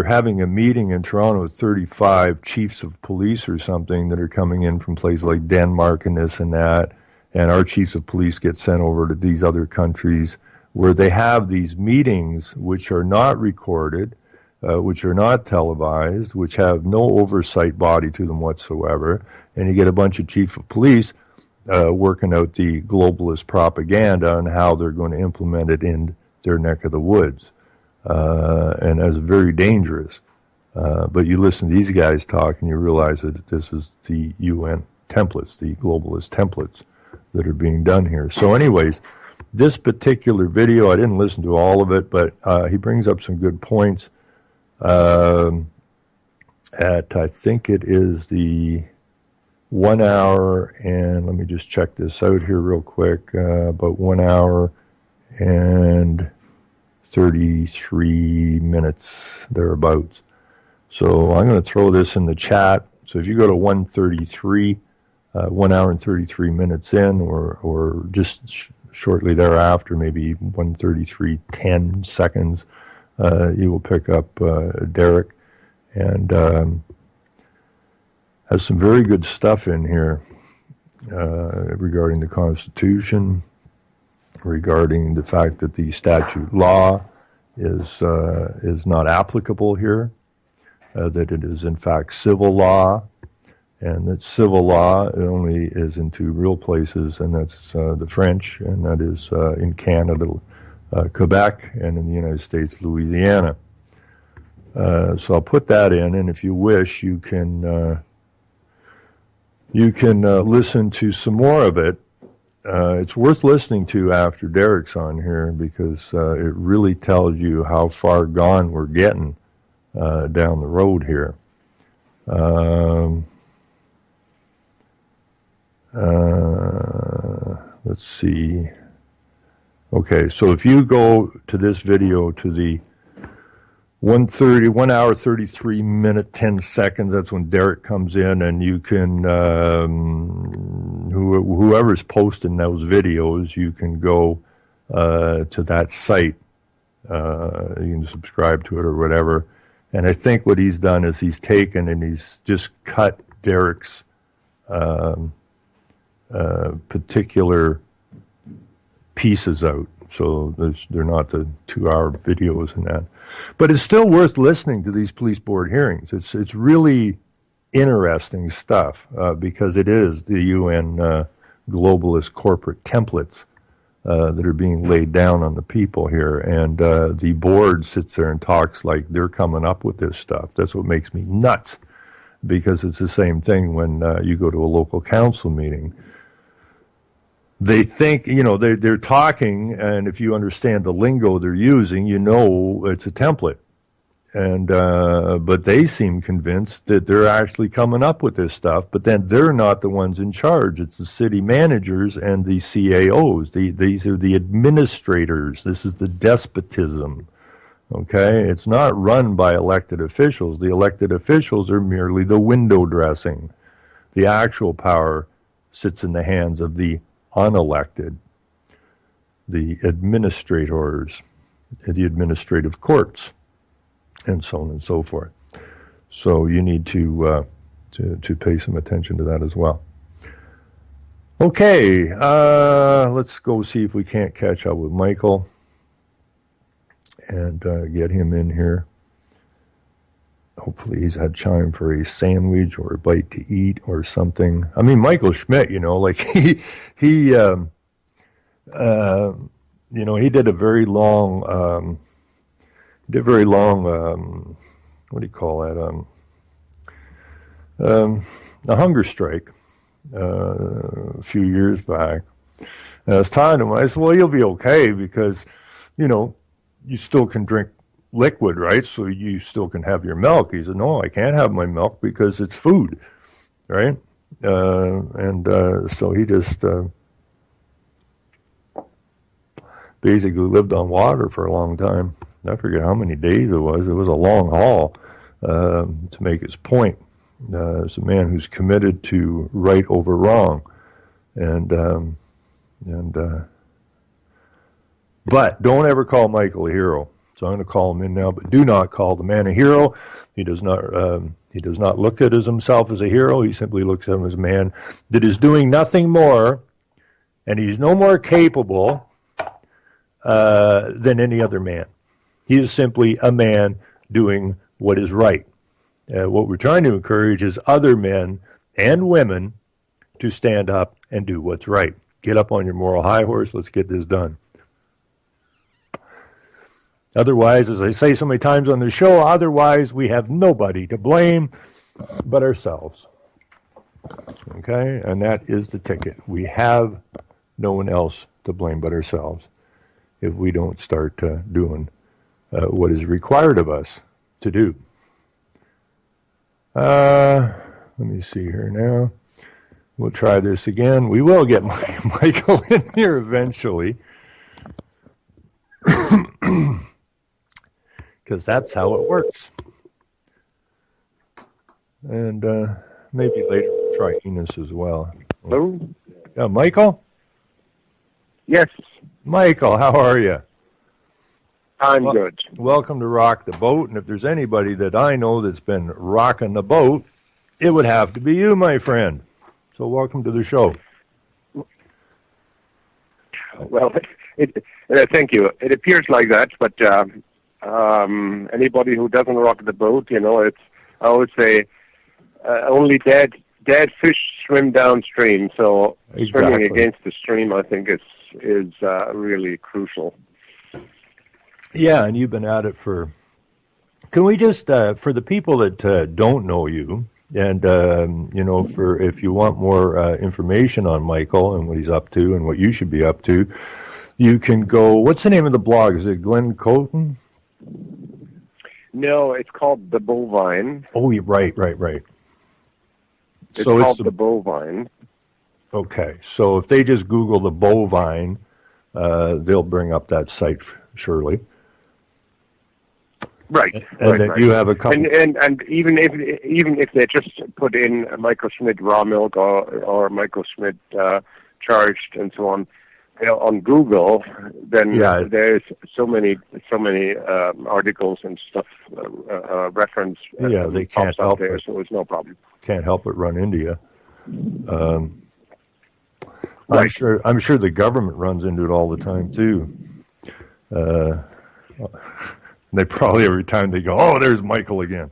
having a meeting in Toronto with 35 chiefs of police or something that are coming in from places like Denmark and this and that. And our chiefs of police get sent over to these other countries where they have these meetings which are not recorded, which are not televised, which have no oversight body to them whatsoever. And you get a bunch of chiefs of police working out the globalist propaganda on how they're going to implement it in their neck of the woods. And that's very dangerous. But you listen to these guys talk and you realize that this is the UN templates, the globalist templates that are being done here. So anyways, this particular video, I didn't listen to all of it, but he brings up some good points. I think it is the 1 hour, and let me just check this out here real quick, about 1 hour and 33 minutes, thereabouts. So I'm going to throw this in the chat. So if you go to 133, 1 hour and 33 minutes in, or just shortly thereafter, maybe 1:33:10 seconds, you will pick up Derek, and has some very good stuff in here regarding the Constitution, regarding the fact that the statute law is not applicable here, that it is in fact civil law, and that civil law only is in 2 real places, and that's the French, and that is in Canada, Quebec, and in the United States, Louisiana. So I'll put that in, and if you wish, you can listen to some more of it. It's worth listening to after Derek's on here, because it really tells you how far gone we're getting down the road here. Let's see. Okay, so if you go to this video to the 1 hour, 33 minute, 10 seconds, that's when Derek comes in, and you can, whoever's posting those videos, you can go to that site. You can subscribe to it or whatever. And I think what he's done is he's taken and he's just cut Derek's particular pieces out. So they're not the 2-hour videos and that. But it's still worth listening to these police board hearings. It's really interesting stuff because it is the UN globalist corporate templates that are being laid down on the people here. And the board sits there and talks like they're coming up with this stuff. That's what makes me nuts, because it's the same thing when you go to a local council meeting. They think, they're talking, and if you understand the lingo they're using, it's a template. And but they seem convinced that they're actually coming up with this stuff, but then they're not the ones in charge. It's the city managers and the CAOs. These are the administrators. This is the despotism. Okay? It's not run by elected officials. The elected officials are merely the window dressing. The actual power sits in the hands of the unelected, the administrators, the administrative courts, and so on and so forth. So you need to pay some attention to that as well. Okay, let's go see if we can't catch up with Michael and get him in here. Hopefully he's had time for a sandwich or a bite to eat or something. I mean, Michael Schmidt, he did a very long, what do you call that? A hunger strike a few years back. And I was talking to him, I said, well, you'll be okay because, you still can drink liquid, right? So you still can have your milk. He said, no, I can't have my milk because it's food, right? So he just basically lived on water for a long time. I forget how many days it was. It was a long haul to make his point. It's a man who's committed to right over wrong. But don't ever call Michael a hero. So I'm going to call him in now, but do not call the man a hero. He does not look at himself as a hero. He simply looks at him as a man that is doing nothing more, and he's no more capable than any other man. He is simply a man doing what is right. What we're trying to encourage is other men and women to stand up and do what's right. Get up on your moral high horse. Let's get this done. Otherwise, as I say so many times on the show, otherwise we have nobody to blame but ourselves. Okay? And that is the ticket. We have no one else to blame but ourselves if we don't start doing what is required of us to do. Let me see here now. We'll try this again. We will get Michael in here eventually. Because that's how it works. And maybe later we'll try Enos as well. Hello? Michael? Yes. Michael, how are you? I'm good. Welcome to Rock the Boat. And if there's anybody that I know that's been rocking the boat, it would have to be you, my friend. So welcome to the show. Well, thank you. It appears like that, but anybody who doesn't rock the boat, I always say only dead fish swim downstream. So swimming against the stream, I think, is really crucial. Yeah, and you've been at it for. Can we just for the people that don't know you, and for if you want more information on Michael and what he's up to and what you should be up to, you can go. What's the name of the blog? Is it Glenn Coton? No, it's called the bovine. Oh, right. It's So called the bovine. okay. So if they just Google the bovine, they'll bring up that site surely. Right. And then you have a couple. And even if they just put in Michael Schmidt raw milk or Michael Schmidt charged and so on Google, then there's so many articles and stuff reference. They can't help there, it. so it's no problem. Can't help but run into you. Right. I'm sure the government runs into it all the time too. They probably every time they go, oh, there's Michael again.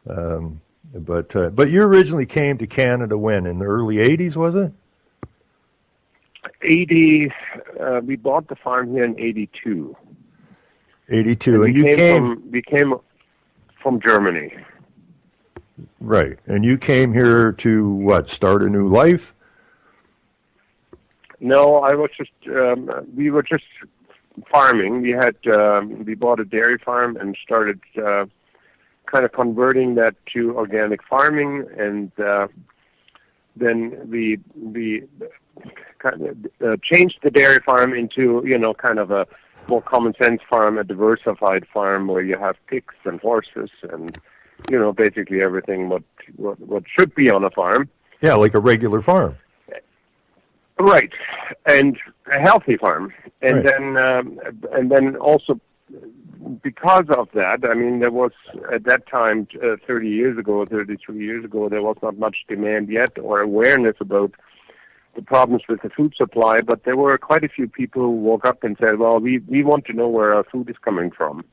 But you originally came to Canada when, in the early '80s, was it? 80. We bought the farm here in '82. '82, and you came from Germany. Right, and you came here to what? Start a new life? No, I was just. We were just farming. We had we bought a dairy farm and started kind of converting that to organic farming, and then we kind of changed the dairy farm into kind of a more common sense farm, a diversified farm where you have pigs and horses and basically everything what should be on a farm. Yeah, like a regular farm. Right, and a healthy farm, and right. then also because of that, I mean, there was at that time, 33 years ago, there was not much demand yet or awareness about the problems with the food supply, but there were quite a few people who woke up and said, well, we want to know where our food is coming from.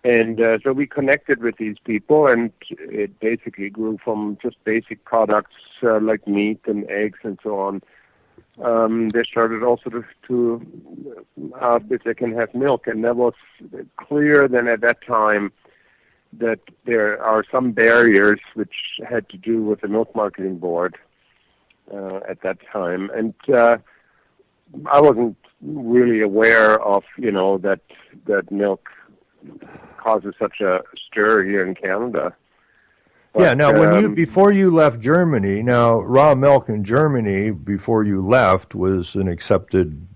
And so we connected with these people, and it basically grew from just basic products like meat and eggs and so on. They started also to if they can have milk, and that was clear then at that time that there are some barriers which had to do with the milk marketing board at that time, and I wasn't really aware of that milk causes such a stir here in Canada. But, now before you left Germany, now raw milk in Germany before you left was an accepted,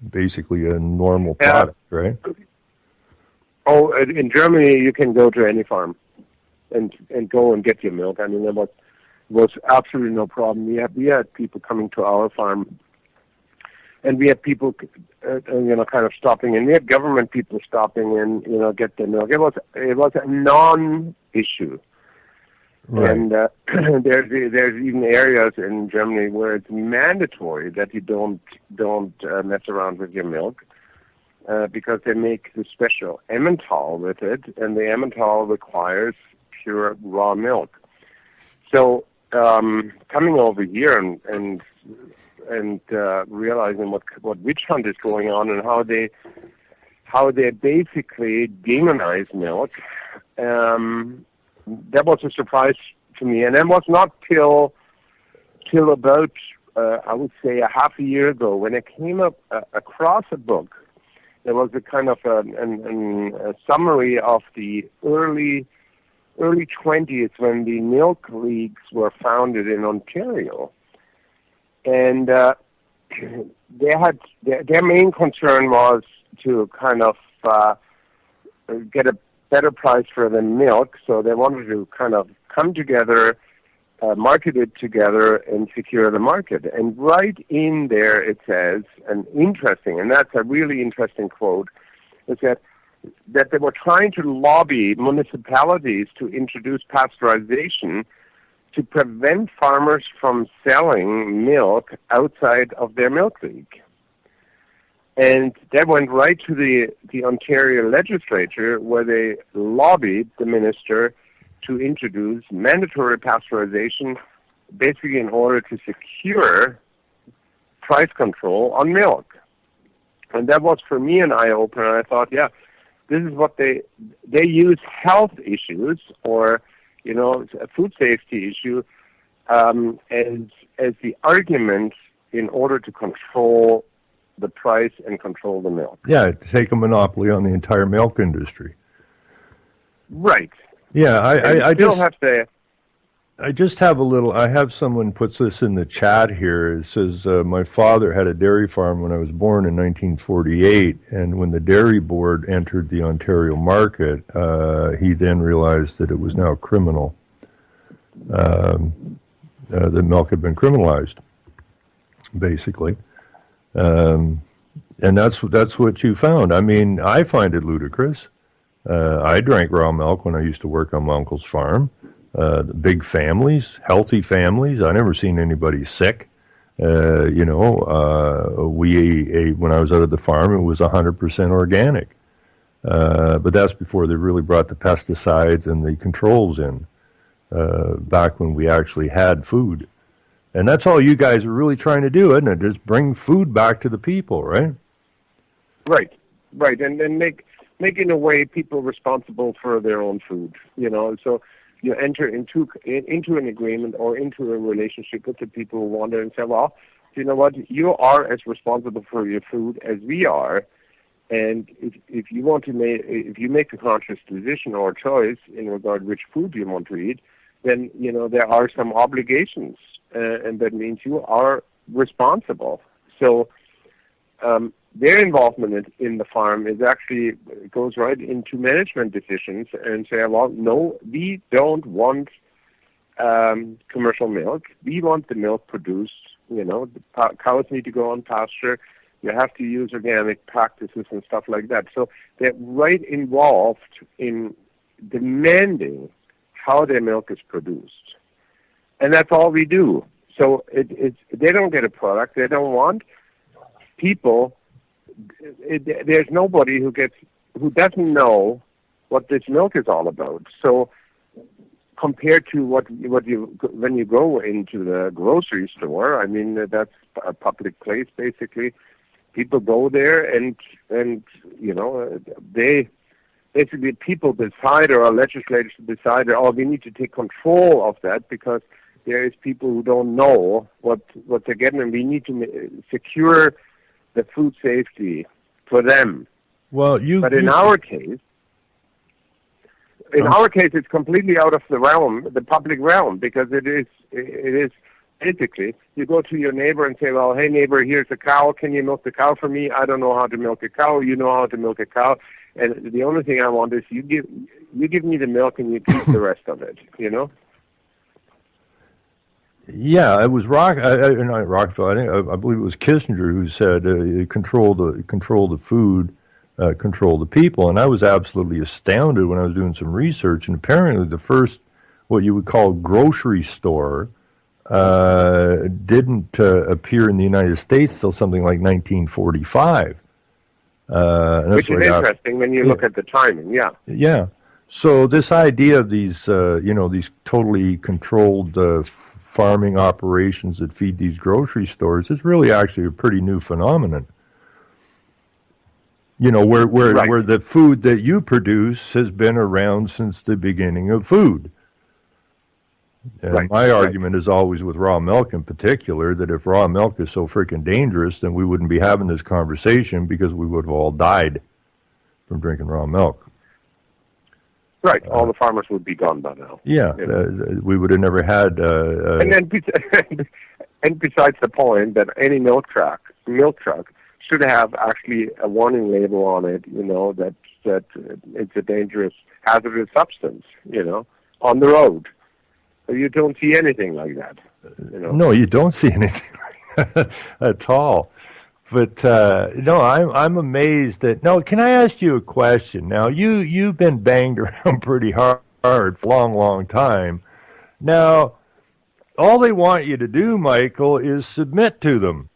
basically a normal product, right? Oh, in Germany you can go to any farm and go and get your milk. I mean, there was absolutely no problem. We had people coming to our farm, and we had people, kind of stopping in. We had government people stopping in, get their milk. It was a non-issue. Right. And there's even areas in Germany where it's mandatory that you don't mess around with your milk because they make the special Emmental with it, and the Emmental requires pure raw milk. So coming over here and realizing what witch hunt is going on and how they basically demonize milk. That was a surprise to me, and it was not till about I would say a half a year ago when I came up across a book. There was a kind of a summary of the early 20s when the milk leagues were founded in Ontario, and they had their main concern was to kind of get a better price for the milk, so they wanted to kind of come together, market it together, and secure the market. And right in there it says, and that's a really interesting quote, is that they were trying to lobby municipalities to introduce pasteurization to prevent farmers from selling milk outside of their milk league. And that went right to the Ontario legislature, where they lobbied the minister to introduce mandatory pasteurization, basically in order to secure price control on milk. And that was, for me, an eye-opener. I thought, yeah, this is what they use health issues or, a food safety issue as the argument in order to control the price and control the milk. Yeah, take a monopoly on the entire milk industry. Right. Yeah, I still just have to. I just have a little. I have someone puts this in the chat here. It says my father had a dairy farm when I was born in 1948, and when the dairy board entered the Ontario market, he then realized that it was now criminal. That milk had been criminalized, basically, and that's what you found. I mean, I find it ludicrous. I drank raw milk when I used to work on my uncle's farm. Big families, healthy families. I never seen anybody sick. When I was out at the farm, it was 100% organic. But that's before they really brought the pesticides and the controls in, back when we actually had food. And that's all you guys are really trying to do, isn't it? Just bring food back to the people, right? Right. And then making a way people responsible for their own food, so you enter into an agreement or into a relationship with the people who want it and say, well, you know what, you are as responsible for your food as we are, and if you make a conscious decision or choice in regard to which food you want to eat, then there are some obligations, and that means you are responsible. So their involvement in the farm goes right into management decisions and say, well, no, we don't want commercial milk. We want the milk produced. The cows need to go on pasture. You have to use organic practices and stuff like that. So they're right involved in demanding how their milk is produced. And that's all we do. So they don't get a product they don't want. People, there's nobody who doesn't know what this milk is all about. So compared to when you go into the grocery store, I mean, that's a public place basically. People go there and they basically, people decide, or our legislators decide, we need to take control of that because there is people who don't know what they're getting, and we need to secure the food safety for them. Well, in our case, it's completely out of the public realm, because it is basically, you go to your neighbor and say, well, hey neighbor, here's a cow. Can you milk the cow for me? I don't know how to milk a cow. You know how to milk a cow. And the only thing I want is you give me the milk and you keep the rest of it, Yeah, it was not Rockefeller. I believe it was Kissinger who said, "Control the food, control the people." And I was absolutely astounded when I was doing some research. And apparently, the first what you would call grocery store didn't appear in the United States till something like 1945. Which is interesting when you look at the timing. Yeah. Yeah. So this idea of these totally controlled farming operations that feed these grocery stores is really actually a pretty new phenomenon. Where the food that you produce has been around since the beginning of food. And my argument is always with raw milk in particular, that if raw milk is so freaking dangerous, then we wouldn't be having this conversation, because we would have all died from drinking raw milk. Right, all the farmers would be gone by now. Yeah, we would have never had. And besides the point that any milk truck should have actually a warning label on it, that it's a dangerous, hazardous substance, on the road. You don't see anything like that. No, you don't see anything like that at all. But I'm amazed at. No, can I ask you a question? Now, you've been banged around pretty hard for a long, long time. Now, all they want you to do, Michael, is submit to them.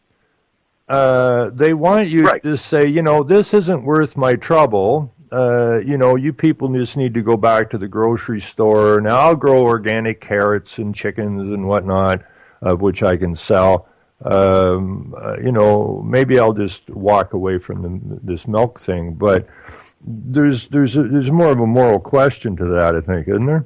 They want you to say, this isn't worth my trouble. You people just need to go back to the grocery store. Now, I'll grow organic carrots and chickens and whatnot, which I can sell. Maybe I'll just walk away from this milk thing. But there's more of a moral question to that, I think, isn't there?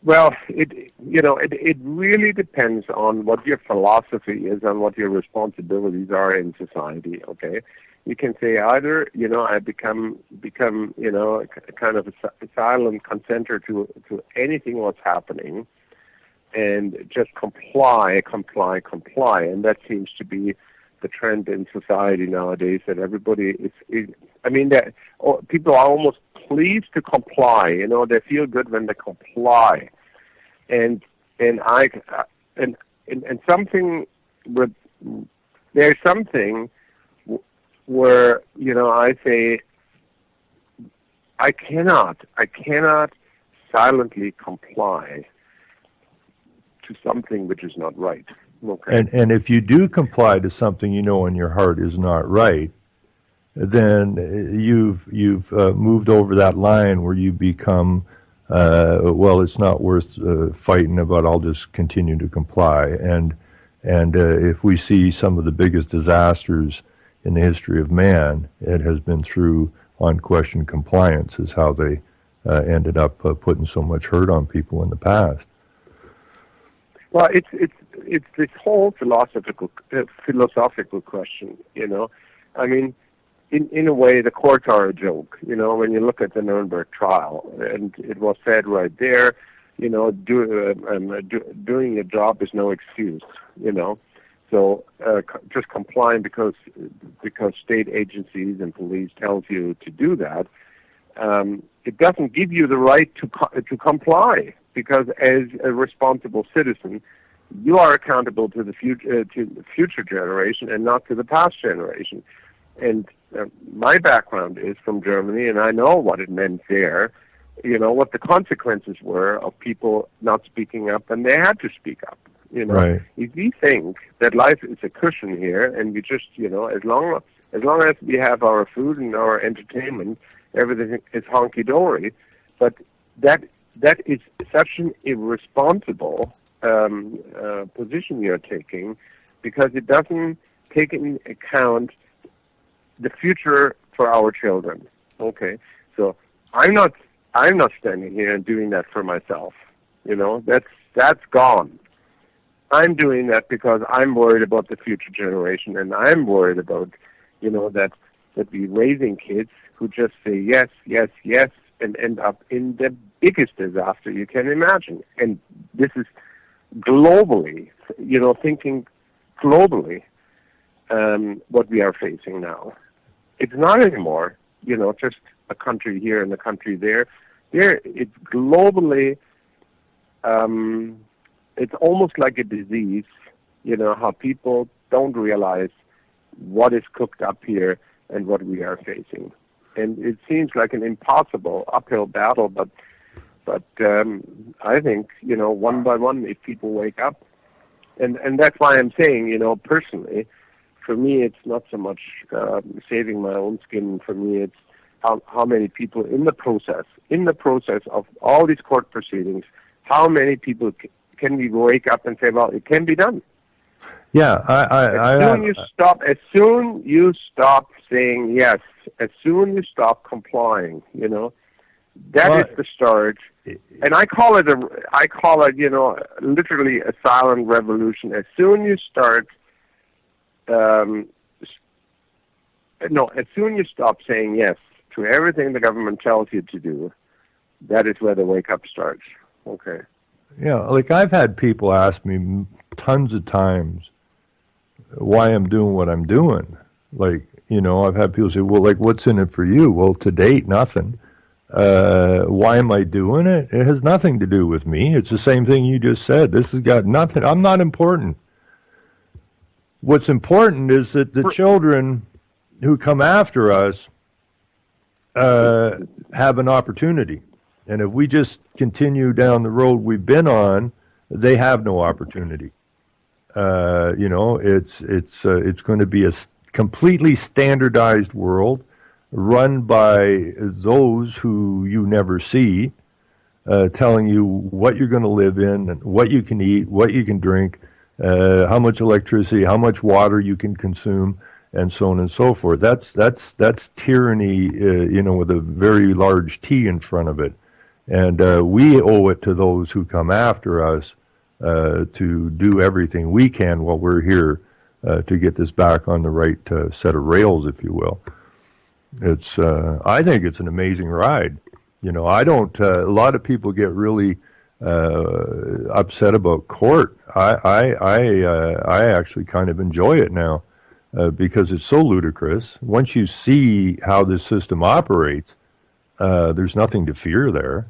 Well, it really depends on what your philosophy is and what your responsibilities are in society. Okay, You can say either, I become, kind of a silent consenter to anything what's happening, and just comply, and that seems to be the trend in society nowadays. That everybody that people are almost pleased to comply. They feel good when they comply, and something with there's something where I say I cannot silently comply to something which is not right. Okay. And if you do comply to something you know in your heart is not right, then you've moved over that line where you become it's not worth fighting about. I'll just continue to comply. And if we see some of the biggest disasters in the history of man, it has been through unquestioned compliance, is how they ended up putting so much hurt on people in the past. Well, it's this whole philosophical question. I mean, in a way, the courts are a joke. When you look at the Nuremberg trial, and it was said right there, doing a job is no excuse. So just complying because state agencies and police tells you to do that, it doesn't give you the right to comply, because as a responsible citizen, you are accountable to the future generation and not to the past generation. And my background is from Germany, and I know what it meant there. What the consequences were of people not speaking up, and they had to speak up. Right. If we think that life is a cushion here, and we just, as long as we have our food and our entertainment, everything is honky dory. But that is such an irresponsible position you're taking, because it doesn't take into account the future for our children. Okay, so I'm not standing here and doing that for myself. That's gone. I'm doing that because I'm worried about the future generation, and I'm worried about, that we're raising kids who just say yes, yes, yes, and end up in the biggest disaster you can imagine. And this is globally, thinking globally, what we are facing now. It's not anymore, just a country here and a country there. It's globally. It's almost like a disease, how people don't realize what is cooked up here and what we are facing. And it seems like an impossible uphill battle, but I think, one by one, if people wake up, and that's why I'm saying, personally, for me, it's not so much saving my own skin. For me, it's how many people in the process of all these court proceedings, how many people can we wake up and say, well, it can be done? Yeah, As soon you stop saying yes, as soon you stop complying, that is the start. And I call it literally a silent revolution. As soon you start, as soon you stop saying yes to everything the government tells you to do, that is where the wake up starts. Okay. Yeah, like I've had people ask me tons of times why I'm doing what I'm doing. Like, I've had people say, well, like, what's in it for you? Well, to date, nothing. Why am I doing it? It has nothing to do with me. It's the same thing you just said. This has got nothing. I'm not important. What's important is that the children who come after us have an opportunity. And if we just continue down the road we've been on, they have no opportunity. It's going to be a completely standardized world run by those who you never see, telling you what you're going to live in, and what you can eat, what you can drink, how much electricity, how much water you can consume, and so on and so forth. That's tyranny, with a very large T in front of it. And we owe it to those who come after us to do everything we can while we're here to get this back on the right set of rails, if you will. It's I think it's an amazing ride. You know, I don't. A lot of people get really upset about court. I actually kind of enjoy it now because it's so ludicrous. Once you see how this system operates, there's nothing to fear there.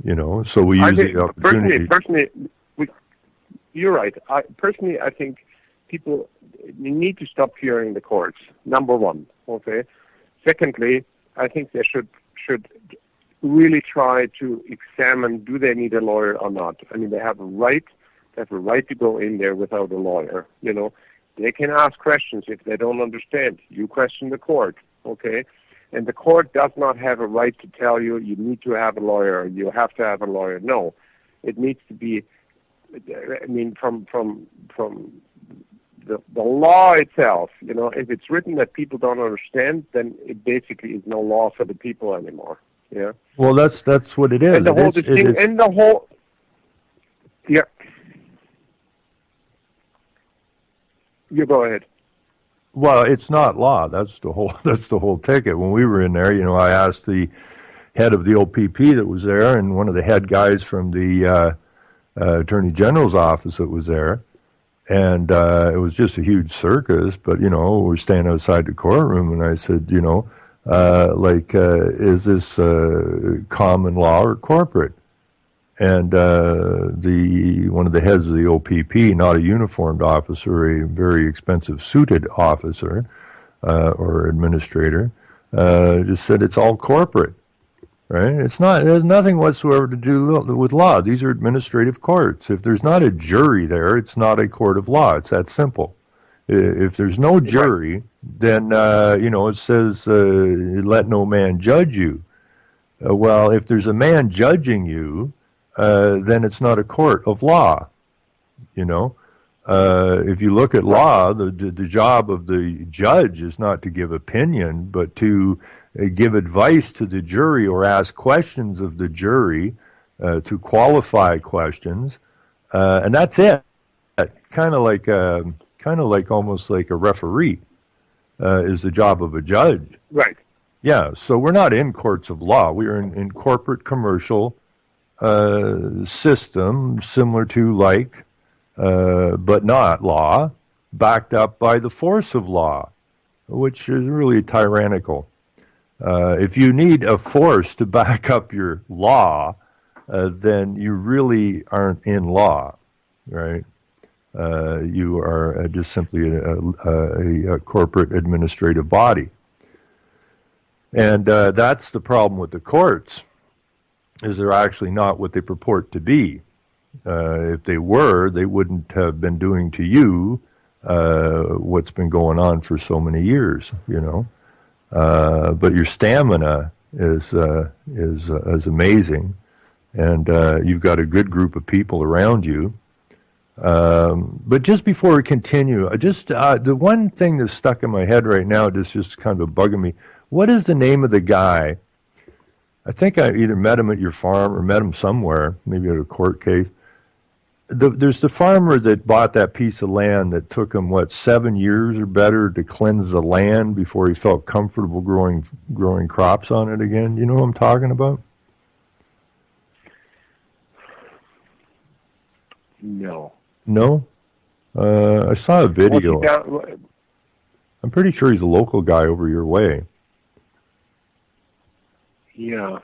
You know, so we use the opportunity. Personally, you're right. I think people need to stop fearing the courts. Number one, okay. Secondly, I think they should really try to examine, do they need a lawyer or not. I mean, they have a right to go in there without a lawyer. You know, they can ask questions if they don't understand. You question the court, okay? And the court does not have a right to tell you you need to have a lawyer or you have to have a lawyer. No, it needs to be. I mean, from the law itself, you know, if it's written that people don't understand, then it basically is no law for the people anymore. Yeah. Well, that's what it is. And the whole yeah. You go ahead. Well, it's not law. That's the whole ticket. When we were in there, you know, I asked the head of the OPP that was there, and one of the head guys from the Attorney General's office that was there. And it was just a huge circus, but, you know, we're standing outside the courtroom, and I said, you know, is this common law or corporate? And one of the heads of the OPP, not a uniformed officer, a very expensive suited officer or administrator, just said it's all corporate. Right? It's not. It has nothing whatsoever to do with law. These are administrative courts. If there's not a jury there, it's not a court of law. It's that simple. If there's no jury, then you know it says, "Let no man judge you." Well, if there's a man judging you, then it's not a court of law. You know, if you look at law, the job of the judge is not to give opinion, but to give advice to the jury or ask questions of the jury to qualify questions, and that's it. Kind of like almost like a referee is the job of a judge. Right. Yeah. So we're not in courts of law. We are in corporate commercial system similar to but not law, backed up by the force of law, which is really tyrannical. If you need a force to back up your law, then you really aren't in law, right? You are just simply a corporate administrative body. And that's the problem with the courts, is they're actually not what they purport to be. If they were, they wouldn't have been doing to you what's been going on for so many years, you know. But your stamina is amazing, and you've got a good group of people around you. But just before we continue, the one thing that's stuck in my head right now, just kind of bugging me. What is the name of the guy? I think I either met him at your farm or met him somewhere, maybe at a court case. There's the farmer that bought that piece of land that took him, 7 years or better to cleanse the land before he felt comfortable growing crops on it again. You know what I'm talking about? No. No? I saw a video. I'm pretty sure he's a local guy over your way. Yeah.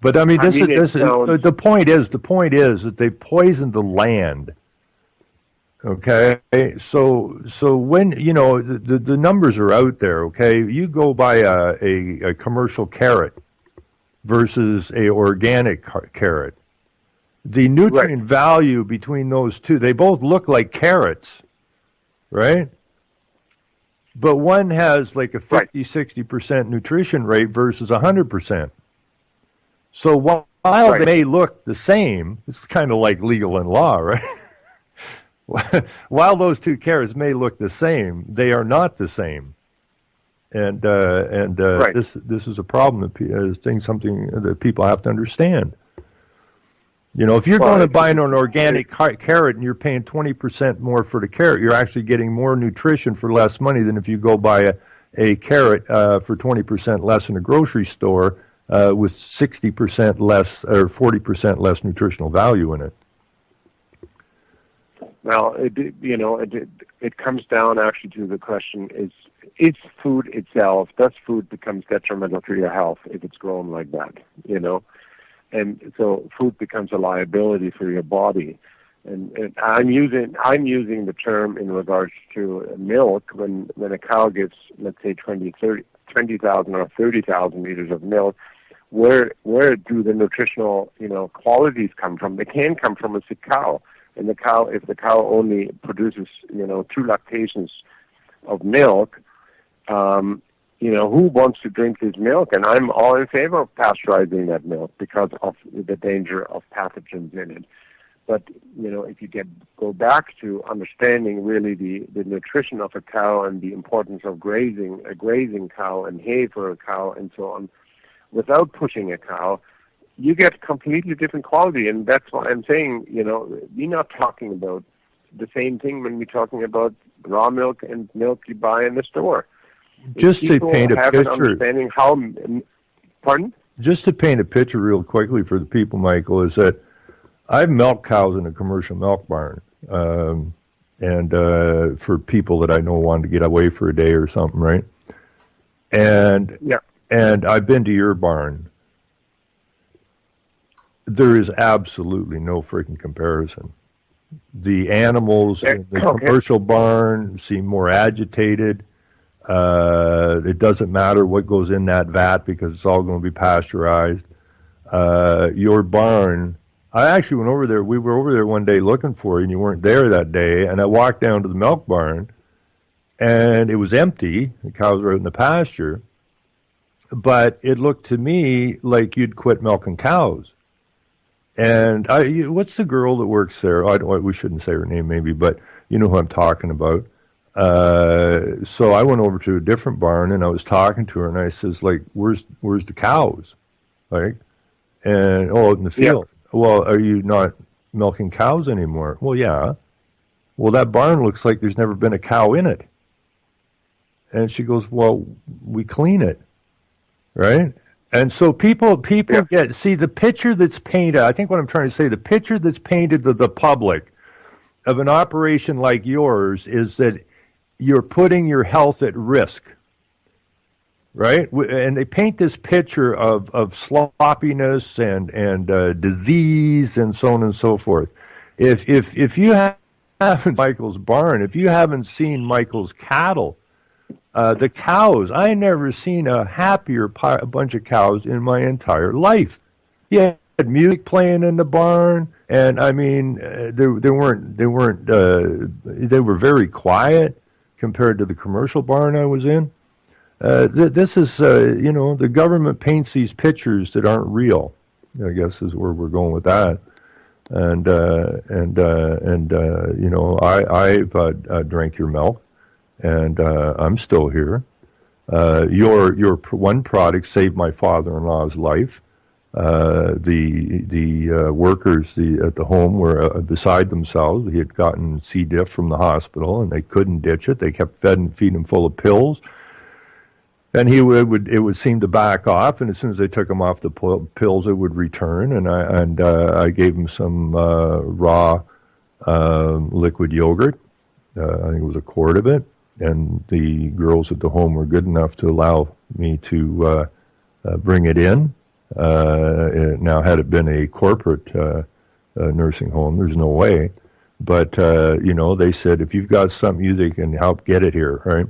But I mean, the point is that they poisoned the land. Okay, so when you know the numbers are out there. Okay, you go buy a commercial carrot versus a organic carrot. The nutrient value between those two, they both look like carrots, right? But one has like a 50-60% nutrition rate versus 100%. So while they may look the same, it's kind of like legal and law, right? While those two carrots may look the same, they are not the same. And this is a problem something that people have to understand. You know, if you're Well, going to it's- buy an organic carrot and you're paying 20% more for the carrot, you're actually getting more nutrition for less money than if you go buy a carrot for 20% less in a grocery store with 60% less or 40% less nutritional value in it. Well, it comes down actually to the question: is food itself, does food becomes detrimental to your health if it's grown like that? You know, and so food becomes a liability for your body. And I'm using the term in regards to milk when a cow gives, let's say, 20,000 or 30,000 liters of milk. Where do the nutritional qualities come from? They can come from a sick cow. And if the cow only produces, 2 lactations of milk, who wants to drink this milk? And I'm all in favor of pasteurizing that milk because of the danger of pathogens in it. But, if you go back to understanding really the nutrition of a cow and the importance of a grazing cow and hay for a cow and so on, without pushing a cow, you get completely different quality. And that's why I'm saying, we're not talking about the same thing when we're talking about raw milk and milk you buy in the store. Just to paint a picture. Understanding how, pardon? Just to paint a picture real quickly for the people, Michael, is that I've milked cows in a commercial milk barn. And for people that I know wanted to get away for a day or something, right? And I've been to your barn. There is absolutely no freaking comparison. The animals in the commercial barn seem more agitated. It doesn't matter what goes in that vat because it's all going to be pasteurized. Your barn, I actually went over there. We were over there one day looking for you, and you weren't there that day. And I walked down to the milk barn, and it was empty. The cows were out in the pasture. But it looked to me like you'd quit milking cows. And what's the girl that works there? We shouldn't say her name maybe, but you know who I'm talking about. So I went over to a different barn and I was talking to her and I says, like, where's the cows? Like, and, in the field. Yeah. Well, are you not milking cows anymore? Well, yeah. Well, that barn looks like there's never been a cow in it. And she goes, well, we clean it. Right? And so people see the picture that's painted. I think what I'm trying to say, the picture that's painted to the public of an operation like yours is that you're putting your health at risk, right? And they paint this picture of sloppiness and disease and so on and so forth. If you haven't Michael's barn, if you haven't seen Michael's cattle, the cows, I never seen a happier bunch of cows in my entire life. He had music playing in the barn, and I mean, they were very quiet compared to the commercial barn I was in. This is, the government paints these pictures that aren't real. I guess is where we're going with that. I've drank your milk. And I'm still here. Your one product saved my father-in-law's life. The workers at the home were beside themselves. He had gotten C. diff from the hospital, and they couldn't ditch it. They kept feeding him full of pills, and it would seem to back off. And as soon as they took him off the pills, it would return. And I gave him some raw liquid yogurt. I think it was a quart of it. And the girls at the home were good enough to allow me to bring it in. Now, had it been a corporate nursing home, there's no way. But, they said, if you've got something, they can help get it here, right?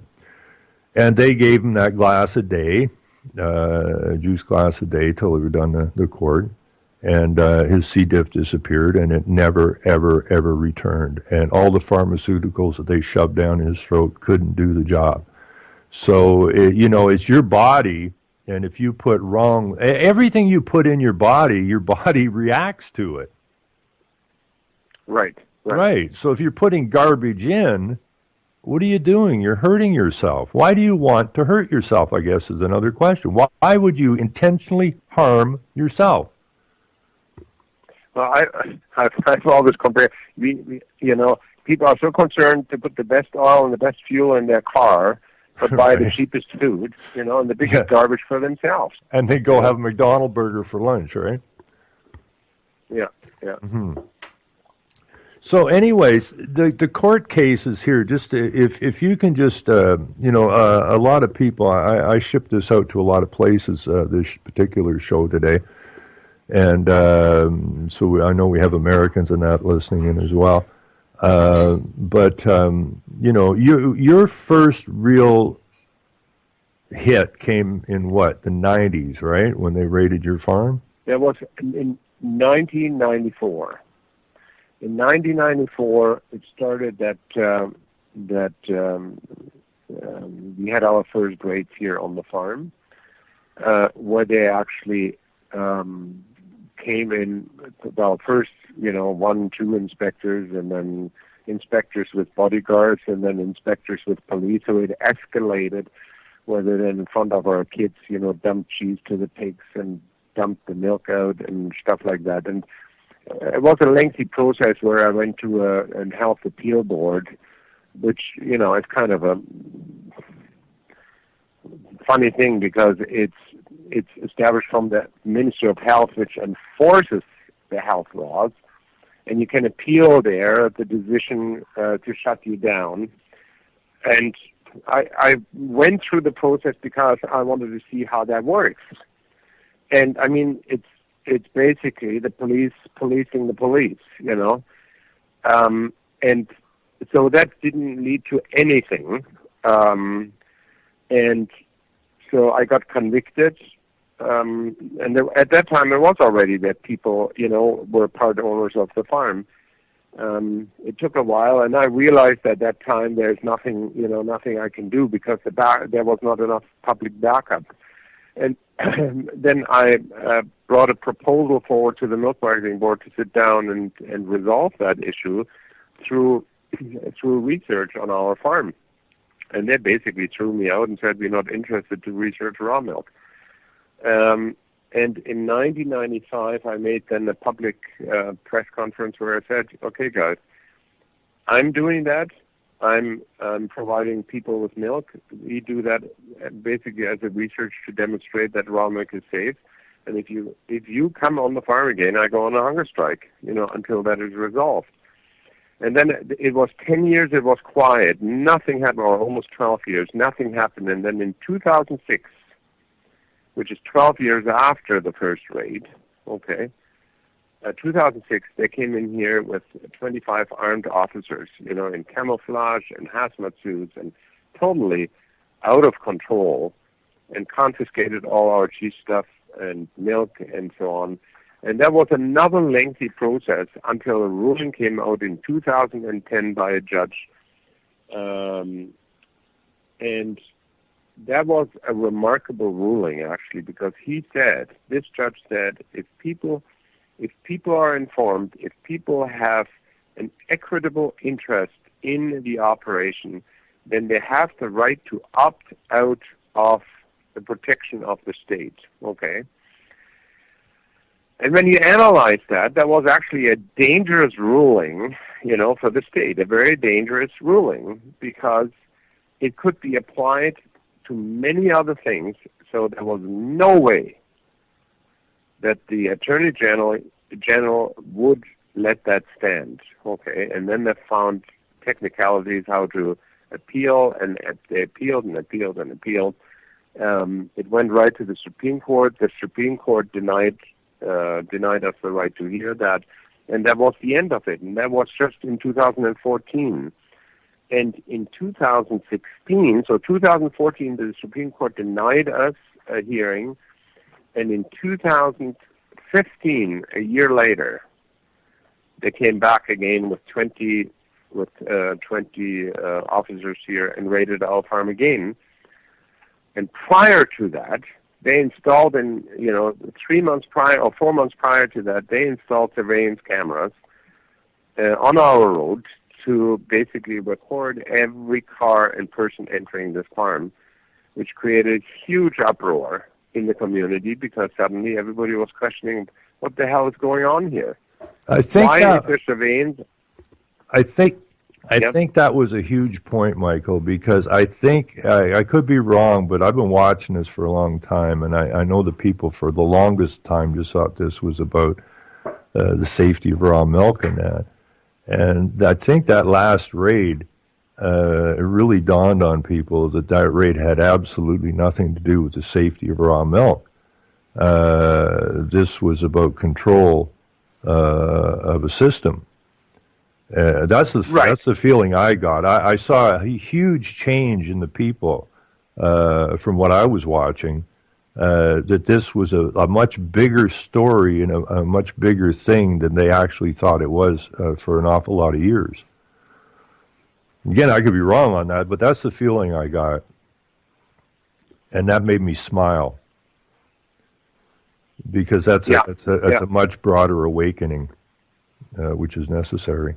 And they gave him that glass a day, a juice glass a day till they were done the quart. And his C. diff disappeared, and it never, ever, ever returned. And all the pharmaceuticals that they shoved down his throat couldn't do the job. So, it's your body, and if you put everything you put in your body reacts to it. Right. So if you're putting garbage in, what are you doing? You're hurting yourself. Why do you want to hurt yourself, I guess, is another question. Why would you intentionally harm yourself? Well, I've always compared. People are so concerned to put the best oil and the best fuel in their car, but buy the Right. cheapest food, and the biggest garbage for themselves. And they go have a McDonald's burger for lunch, right? Yeah. So, anyways, the court cases here. Just if you can just a lot of people. I shipped this out to a lot of places. This particular show today, and so I know we have Americans in that listening in as well. But your first real hit came in what, the 90s, right? When they raided your farm? That was in 1994. In 1994, it started that we had our first raids here on the farm, where they actually came in. Well, first, 1, 2 inspectors, and then inspectors with bodyguards, and then inspectors with police. So it escalated, where they then in front of our kids, dumped cheese to the pigs and dumped the milk out and stuff like that. And it was a lengthy process where I went to a health appeal board, which, it's kind of a funny thing because it's established from the Ministry of Health, which enforces the health laws, and you can appeal there the decision to shut you down. And I went through the process because I wanted to see how that works. And I mean, it's basically the police policing the police, and so that didn't lead to anything. And so I got convicted. And at that time, it was already that people, were part owners of the farm. It took a while, and I realized at that time there's nothing I can do because there was not enough public backup. And then I brought a proposal forward to the Milk Marketing Board to sit down and resolve that issue through research on our farm. And they basically threw me out and said, we're not interested to research raw milk. And in 1995, I made then a public press conference where I said, okay, guys, I'm doing that. I'm providing people with milk. We do that basically as a research to demonstrate that raw milk is safe. And if you come on the farm again, I go on a hunger strike, until that is resolved. And then it was 10 years, it was quiet. Nothing happened, or almost 12 years, nothing happened. And then in 2006, which is 12 years after the first raid, 2006, they came in here with 25 armed officers, in camouflage and hazmat suits and totally out of control, and confiscated all our cheese stuff and milk and so on. And that was another lengthy process until a ruling came out in 2010 by a judge. And that was a remarkable ruling, actually, because this judge said, if people are informed, if people have an equitable interest in the operation, then they have the right to opt out of the protection of the state, okay? And when you analyze that was actually a dangerous ruling, for the state, a very dangerous ruling, because it could be applied to many other things, so there was no way that the Attorney General would let that stand, okay? And then they found technicalities how to appeal, and they appealed and appealed and appealed. It went right to the Supreme Court. The Supreme Court denied us the right to hear that, and that was the end of it. And that was just in 2014. And in 2016, so 2014, the Supreme Court denied us a hearing, and in 2015, a year later, they came back again with 20 officers here and raided our farm again. And prior to that, they installed 3 months prior or 4 months prior to that, they installed surveillance cameras on our road to basically record every car and person entering this farm, which created huge uproar in the community because suddenly everybody was questioning what the hell is going on here. I think Why that, is there surveillance? I think I Yep. think that was a huge point, Michael, because I think I could be wrong, but I've been watching this for a long time, and I know the people for the longest time just thought this was about the safety of raw milk and that. And I think that last raid, it really dawned on people that that raid had absolutely nothing to do with the safety of raw milk. This was about control of a system. That's the feeling I got. I saw a huge change in the people from what I was watching. That this was a much bigger story and a much bigger thing than they actually thought it was for an awful lot of years. Again, I could be wrong on that, but that's the feeling I got, and that made me smile because that's a much broader awakening, which is necessary.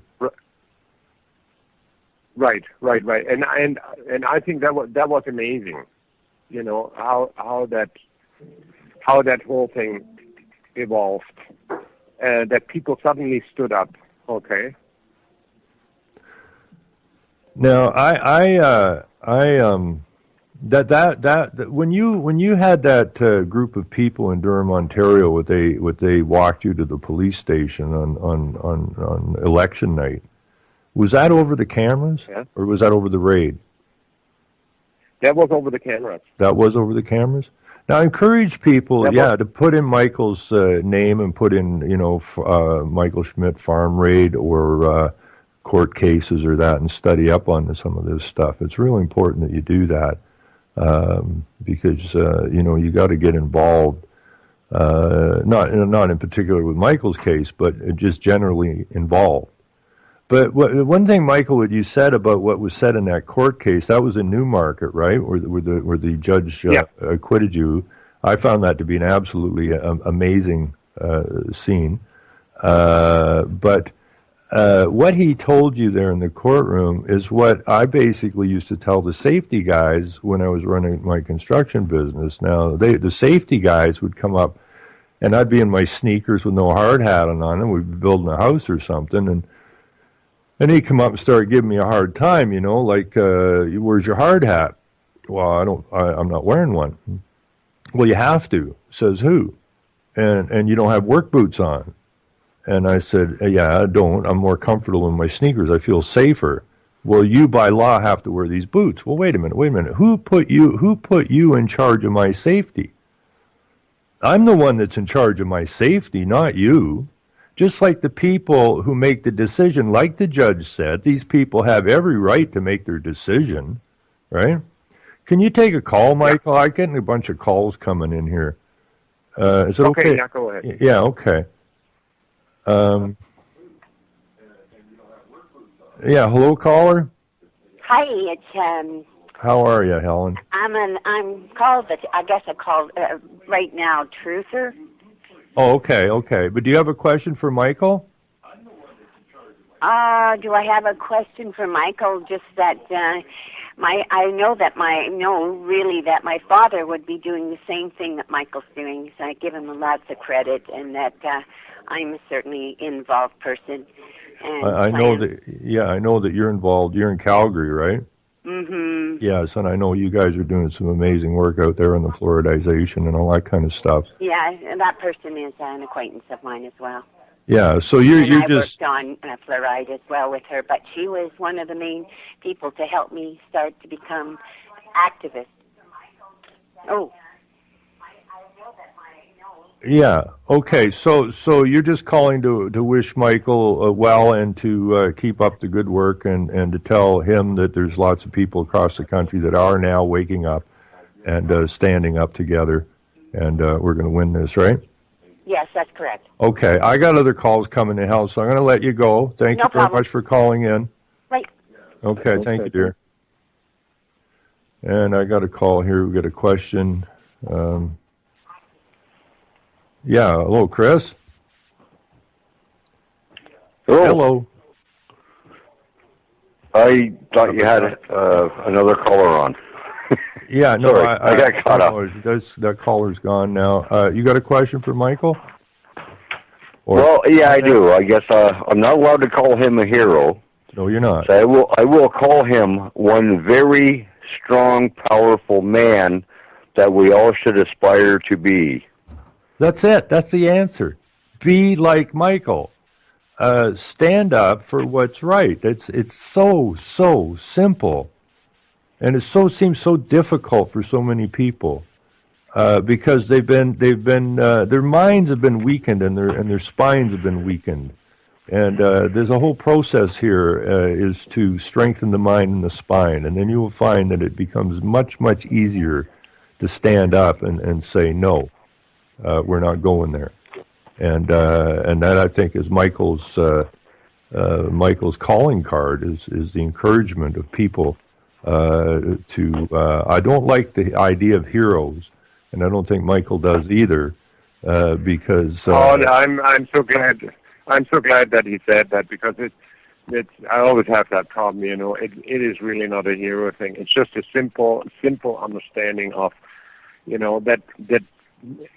Right, and I think that was amazing. You know how that whole thing evolved, that people suddenly stood up. Okay. Now, that when you had that group of people in Durham, Ontario, what they walked you to the police station on election night, was that over the cameras or was that over the raid? That was over the cameras. That was over the cameras. Now, I encourage people, to put in Michael's name and put in, Michael Schmidt farm raid or court cases or that, and study up on some of this stuff. It's really important that you do that because you got to get involved. Not in particular with Michael's case, but just generally involved. But one thing, Michael, what you said about what was said in that court case, that was in Newmarket, right? Where the judge acquitted you. I found that to be an absolutely amazing scene. But what he told you there in the courtroom is what I basically used to tell the safety guys when I was running my construction business. Now, the safety guys would come up, and I'd be in my sneakers with no hard hat on, and we'd be building a house or something, and he'd come up and start giving me a hard time, like, where's your hard hat? Well, I'm not wearing one. Well, you have to. Says who? And you don't have work boots on. And I said, yeah, I don't. I'm more comfortable in my sneakers. I feel safer. Well, you by law have to wear these boots. Well, wait a minute. Who put you in charge of my safety? I'm the one that's in charge of my safety, not you. Just like the people who make the decision, like the judge said, these people have every right to make their decision, right? Can you take a call, Michael? I'm getting a bunch of calls coming in here. Is it okay? Yeah, go ahead. Yeah, okay. Hello, caller. Hi, it's How are you, Helen? I'm called, but I guess I called right now truther. Oh, okay. But do you have a question for Michael? Do I have a question for Michael? Just that I know that my father would be doing the same thing that Michael's doing. So I give him lots of credit, and that I'm a certainly involved person. And I know that you're involved. You're in Calgary, right? Mm-hmm. Yes, and I know you guys are doing some amazing work out there on the fluoridization and all that kind of stuff. Yeah, and that person is an acquaintance of mine as well. Yeah, so I worked on fluoride as well with her, but she was one of the main people to help me start to become activist. Oh. Yeah. Okay. So you're just calling to wish Michael well and to keep up the good work and to tell him that there's lots of people across the country that are now waking up and standing up together, and we're going to win this, right? Yes, that's correct. Okay. I got other calls coming in, Helen, so I'm going to let you go. Thank you very much for calling in. Right. Okay. Thank you, dear. And I got a call here. We got a question. Hello, Chris. Hello. I thought you had another caller on. Yeah, no, Sorry, I got caught up. That caller's gone now. You got a question for Michael? Well, yeah, I do. I guess I'm not allowed to call him a hero. No, you're not. So I will call him one very strong, powerful man that we all should aspire to be. That's it. That's the answer. Be like Michael. Stand up for what's right. It's so simple, and it seems so difficult for so many people because they've been their minds have been weakened and their spines have been weakened, and there's a whole process here is to strengthen the mind and the spine, and then you will find that it becomes much easier to stand up and say no, we're not going there. And that, I think, is Michael's calling card is the encouragement of people to. I don't like the idea of heroes, and I don't think Michael does either, because. I'm so glad. I'm so glad that he said that, because it's. I always have that problem. It is really not a hero thing. It's just a simple understanding of, that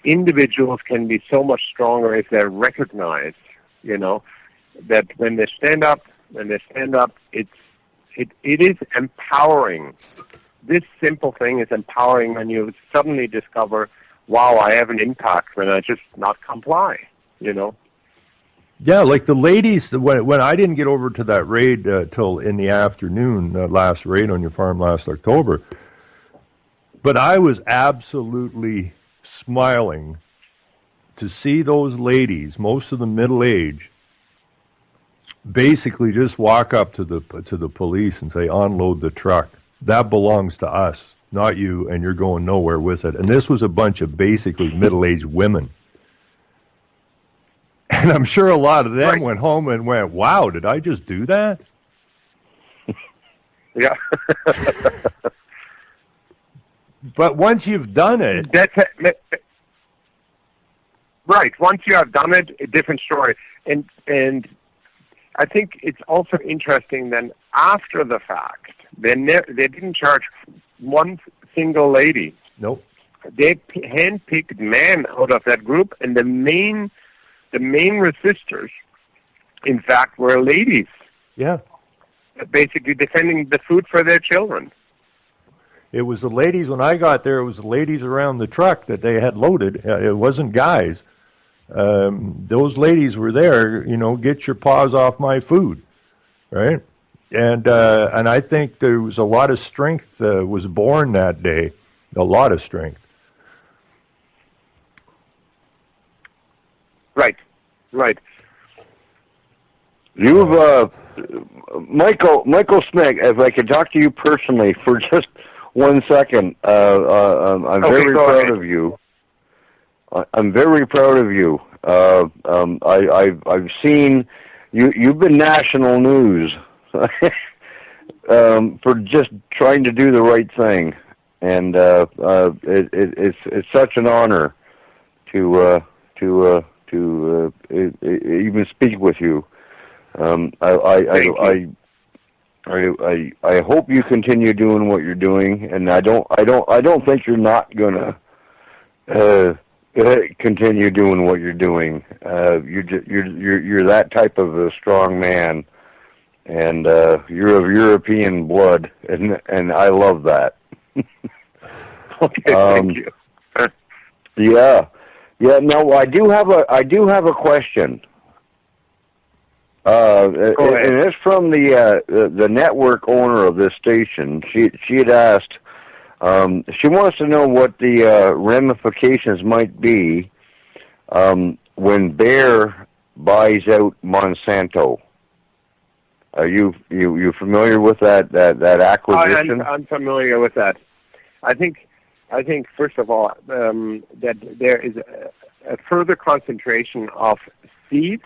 individuals can be so much stronger if they're recognized, that when they stand up, it is empowering. This simple thing is empowering when you suddenly discover, wow, I have an impact when I just not comply, Yeah, like the ladies, when I didn't get over to that raid till in the afternoon, last raid on your farm last October, but I was absolutely smiling to see those ladies, most of them middle age, basically just walk up to the police and say, unload the truck. That belongs to us, not you, and you're going nowhere with it. And this was a bunch of basically middle-aged women. And I'm sure a lot of them went home and went, wow, did I just do that? Yeah. But once you've done it... Right. Once you have done it, a different story. And I think it's also interesting then after the fact, they didn't charge one single lady. Nope. They handpicked men out of that group, and the main resistors, in fact, were ladies. Yeah. Basically defending the food for their children. It was the ladies, when I got there, it was the ladies around the truck that they had loaded. It wasn't guys. Those ladies were there, get your paws off my food, right? And I think there was a lot of strength was born that day, a lot of strength. Right. You've, Michael Schmidt, if I could talk to you personally for just 1 second, I'm very proud of you. I'm very proud of you. I've seen you've been national news for just trying to do the right thing, and it's such an honor to even speak with you. I hope you continue doing what you're doing, and I don't think you're not gonna continue doing what you're doing. You're that type of a strong man, and you're of European blood, and I love that. Okay, thank you. Yeah. No, I do have a question. And it's from the network owner of this station. She had asked. She wants to know what the ramifications might be when Bayer buys out Monsanto. Are you familiar with that acquisition? I'm familiar with that. I think first of all that there is a further concentration of seed,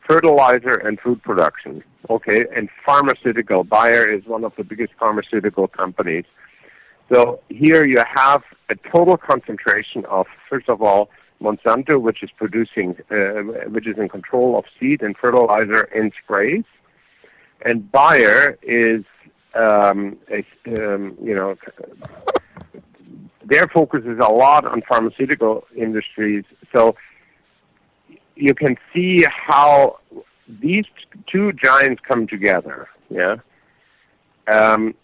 fertilizer, and food production. Okay, and pharmaceutical. Bayer is one of the biggest pharmaceutical companies. So here you have a total concentration of, first of all, Monsanto, which is producing, which is in control of seed and fertilizer and sprays, and Bayer is, their focus is a lot on pharmaceutical industries. So you can see how these two giants come together. Yeah.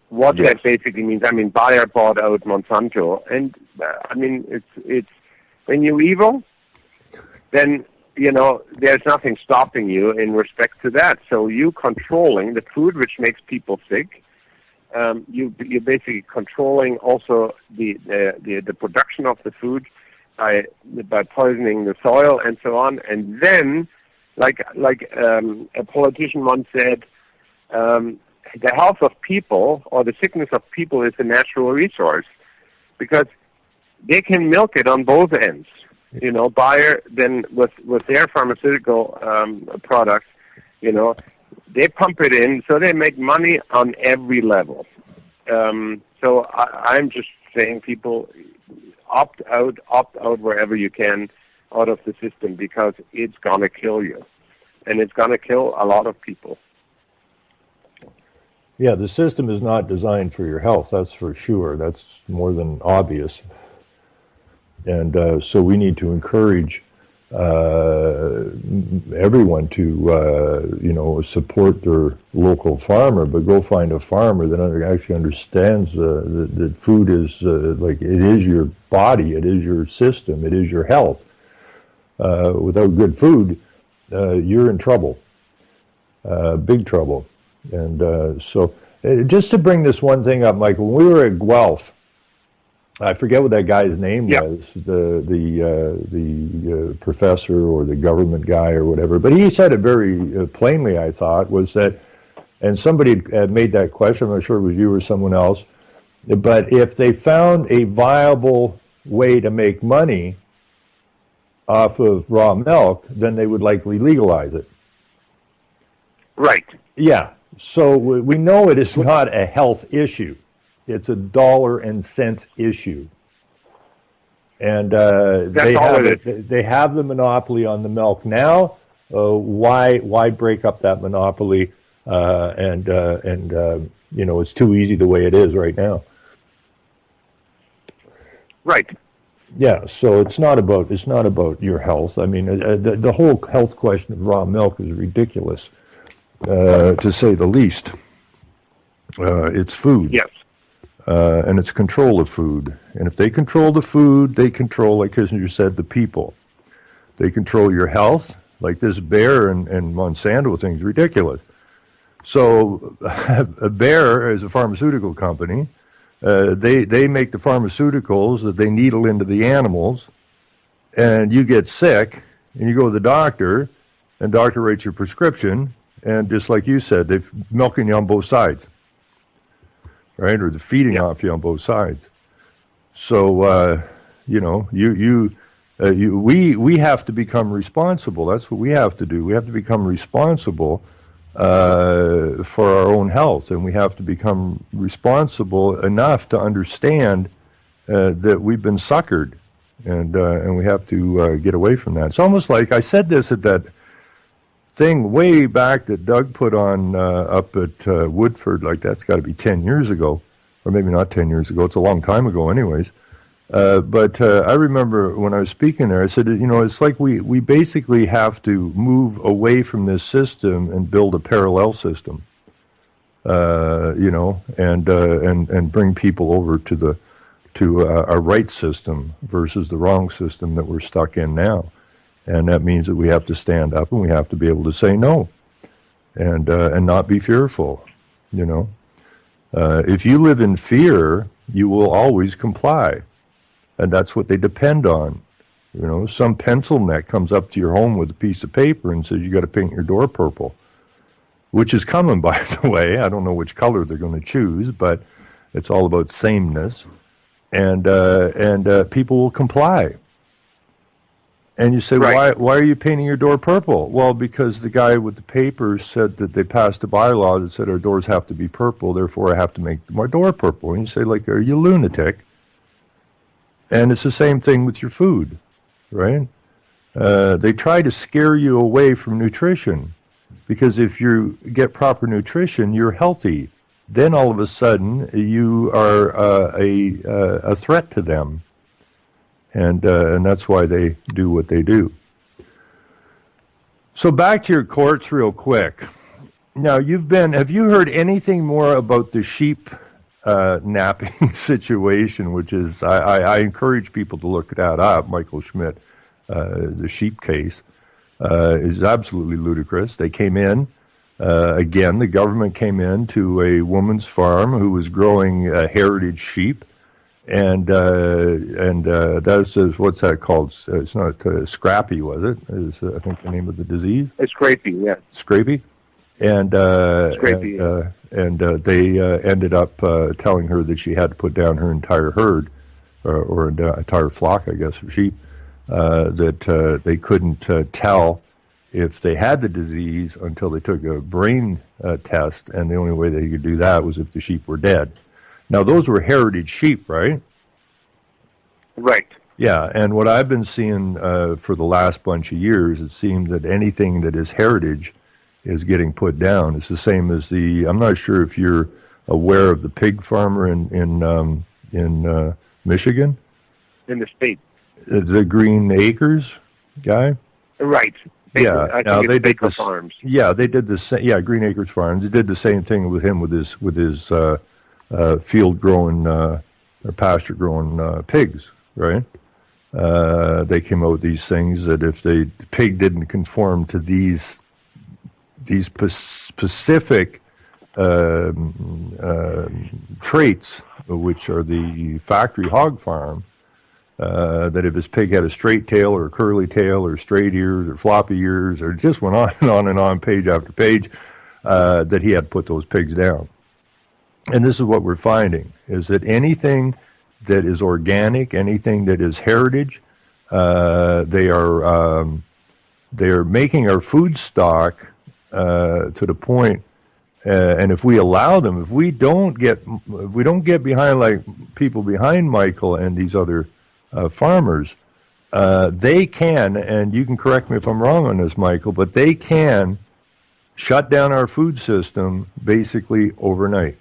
What that basically means. I mean, Bayer bought out Monsanto, and I mean, it's when you're evil, then there's nothing stopping you in respect to that. So you controlling the food which makes people sick. You're basically controlling also the production of the food by poisoning the soil and so on. And then, like a politician once said, the health of people or the sickness of people is a natural resource, because they can milk it on both ends. Bayer then with their pharmaceutical products, they pump it in, so they make money on every level. So I'm just saying, people opt out wherever you can out of the system, because it's gonna kill you, and it's gonna kill a lot of people. Yeah, the system is not designed for your health, that's for sure. That's more than obvious. And so we need to encourage everyone to, support their local farmer, but go find a farmer that actually understands that food is like, it is your body, it is your system, it is your health. Without good food, you're in trouble, big trouble. And so just to bring this one thing up, Michael, when we were at Guelph, I forget what that guy's name was, the professor or the government guy or whatever, but he said it very plainly, I thought, was that, and somebody had made that question, I'm not sure it was you or someone else, but if they found a viable way to make money off of raw milk, then they would likely legalize it. Right. Yeah, so we know it is not a health issue. It's a dollar and cents issue, and they have the monopoly on the milk now. Why break up that monopoly? It's too easy the way it is right now. Right. Yeah. So it's not about your health. I mean, the whole health question of raw milk is ridiculous, to say the least. It's food. Yes. And it's control of food. And if they control the food, they control, like Kissinger said, the people. They control your health. Like this Bayer and Monsanto thing is ridiculous. So Bayer is a pharmaceutical company. They make the pharmaceuticals that they needle into the animals, and you get sick, and you go to the doctor, and doctor writes your prescription, and just like you said, they're milking you on both sides. Right, or the feeding off you on both sides. So we have to become responsible. That's what we have to do. We have to become responsible for our own health, and we have to become responsible enough to understand that we've been suckered, and we have to get away from that. It's almost like I said this at that thing way back that Doug put on up at Woodford, like that's got to be 10 years ago, or maybe not 10 years ago. It's a long time ago anyways. But I remember when I was speaking there, I said, it's like we basically have to move away from this system and build a parallel system, and bring people over to a right system versus the wrong system that we're stuck in now. And that means that we have to stand up and we have to be able to say no, and not be fearful. If you live in fear, you will always comply, and that's what they depend on. Some pencil neck comes up to your home with a piece of paper and says you got to paint your door purple, which is coming, by the way. I don't know which color they're going to choose, but it's all about sameness, and people will comply. And you say, right. Why are you painting your door purple? Well, because the guy with the paper said that they passed a bylaw that said our doors have to be purple, therefore I have to make my door purple. And you say, are you a lunatic? And it's the same thing with your food, right? They try to scare you away from nutrition, because if you get proper nutrition, you're healthy. Then all of a sudden, you are a threat to them. And that's why they do what they do. So back to your courts real quick. Now, have you heard anything more about the sheep napping situation, which is, I encourage people to look that up, Michael Schmidt, the sheep case, is absolutely ludicrous. They came in, again, the government came in to a woman's farm who was growing heritage sheep, and that's, what's that called? It's not scrappy, was it? Is I think the name of the disease? It's scrapie, yeah. Scrapie? And they ended up telling her that she had to put down her entire herd, or entire flock, I guess, of sheep, that they couldn't tell if they had the disease until they took a brain test, and the only way they could do that was if the sheep were dead. Now, those were heritage sheep, right? Right. Yeah, and what I've been seeing for the last bunch of years, it seems that anything that is heritage is getting put down. It's the same as I'm not sure if you're aware of the pig farmer in Michigan. In the state. The Green Acres guy? Right. Yeah, I think it's Baker Farms. Yeah, they did the same. Yeah, Green Acres Farms. They did the same thing with him with his field grown or pasture grown pigs, right? They came out with these things that if the pig didn't conform to these specific traits, which are the factory hog farm, that if his pig had a straight tail or a curly tail or straight ears or floppy ears, or just went on and on and on, page after page, that he had to put those pigs down. And this is what we're finding, is that anything that is organic, anything that is heritage, they are making our food stock to the point, and if we allow them, if we don't get behind, like people behind Michael and these other farmers, they can, and you can correct me if I'm wrong on this, Michael, but they can shut down our food system basically overnight.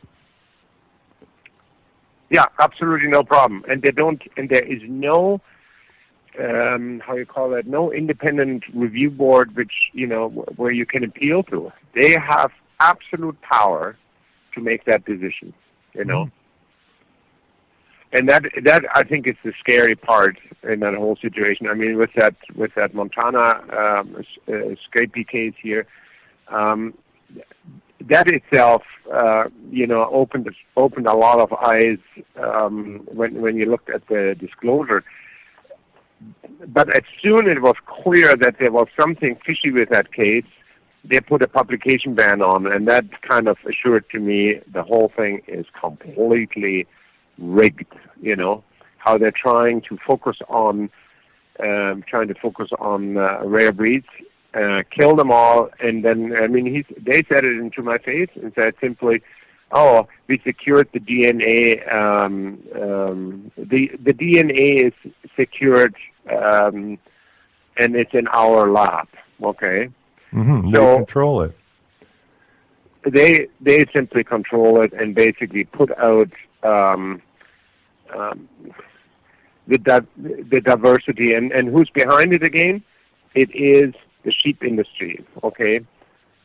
Yeah, absolutely no problem. And there is no, no independent review board where you can appeal to. They have absolute power to make that decision, Mm-hmm. And that I think is the scary part in that whole situation. I mean, with that Montana scrapie case here, that itself, opened a lot of eyes when you looked at the disclosure. But as soon as it was clear that there was something fishy with that case, they put a publication ban on, and that kind of assured to me the whole thing is completely rigged. How they're trying to focus on rare breeds. Kill them all, and then they said it into my face and said simply, "Oh, we secured the DNA. The DNA is secured, and it's in our lab." Okay, mm-hmm. They control it. They simply control it and basically put out the diversity, and who's behind it again? It is the sheep industry. Okay,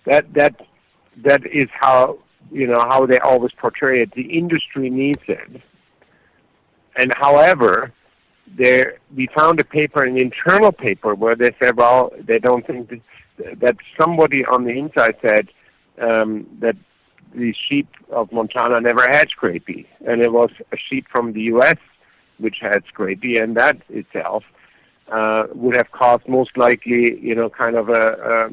that is how how they always portray it. The industry needs it, and however, we found a paper, an internal paper, where they said, well, they don't think that somebody on the inside said that the sheep of Montana never had scrapie, and it was a sheep from the U.S. which had scrapie, and that itself would have caused most likely, kind of a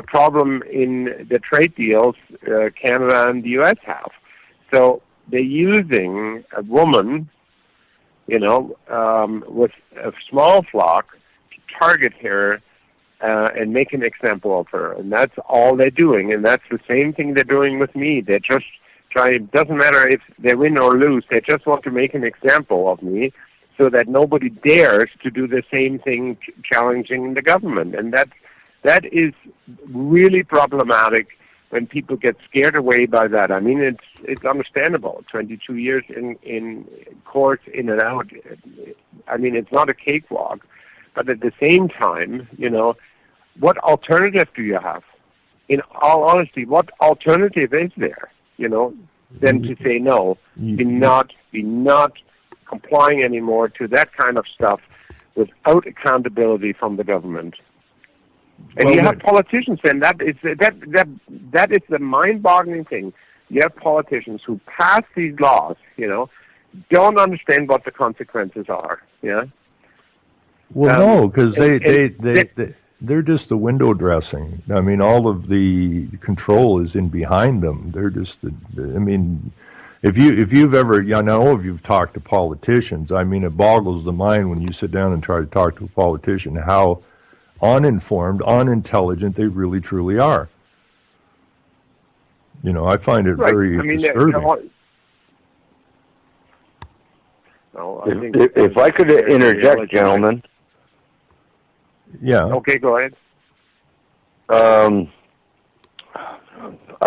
problem in the trade deals Canada and the U.S. have. So they're using a woman, with a small flock to target her and make an example of her. And that's all they're doing, and that's the same thing they're doing with me. They're just trying, it doesn't matter if they win or lose, they just want to make an example of me, so that nobody dares to do the same thing challenging the government. And that is really problematic when people get scared away by that. I mean, it's understandable. 22 years in courts, in and out. I mean, it's not a cakewalk. But at the same time, what alternative do you have? In all honesty, what alternative is there? Than to say no, be not complying anymore to that kind of stuff without accountability from the government. And you have politicians, and that is the mind-boggling thing. You have politicians who pass these laws, don't understand what the consequences are. Yeah. Well, no, because they're just the window dressing. I mean, all of the control is in behind them. They're just, if you've ever, if you've talked to politicians, it boggles the mind when you sit down and try to talk to a politician how uninformed, unintelligent they really truly are. I find it very disturbing. If I could interject, gentlemen. Yeah. Okay, go ahead. I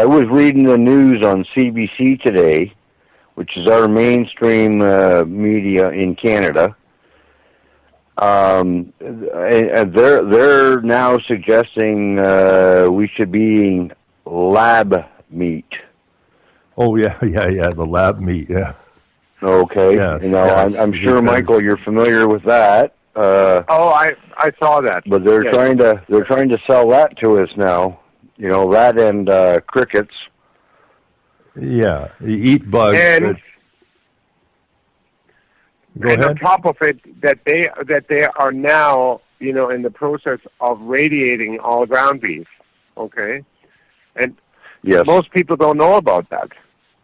was reading the news on CBC today, which is our mainstream media in Canada. And they're now suggesting we should be eating lab meat. Oh yeah, the lab meat, yeah. Okay. Yes, I'm sure, Michael, you're familiar with that. I saw that. But they're trying to sell that to us now. That and crickets. Yeah, eat bugs. And go ahead. On top of it, that they are now, in the process of radiating all ground beef. Okay, and most people don't know about that.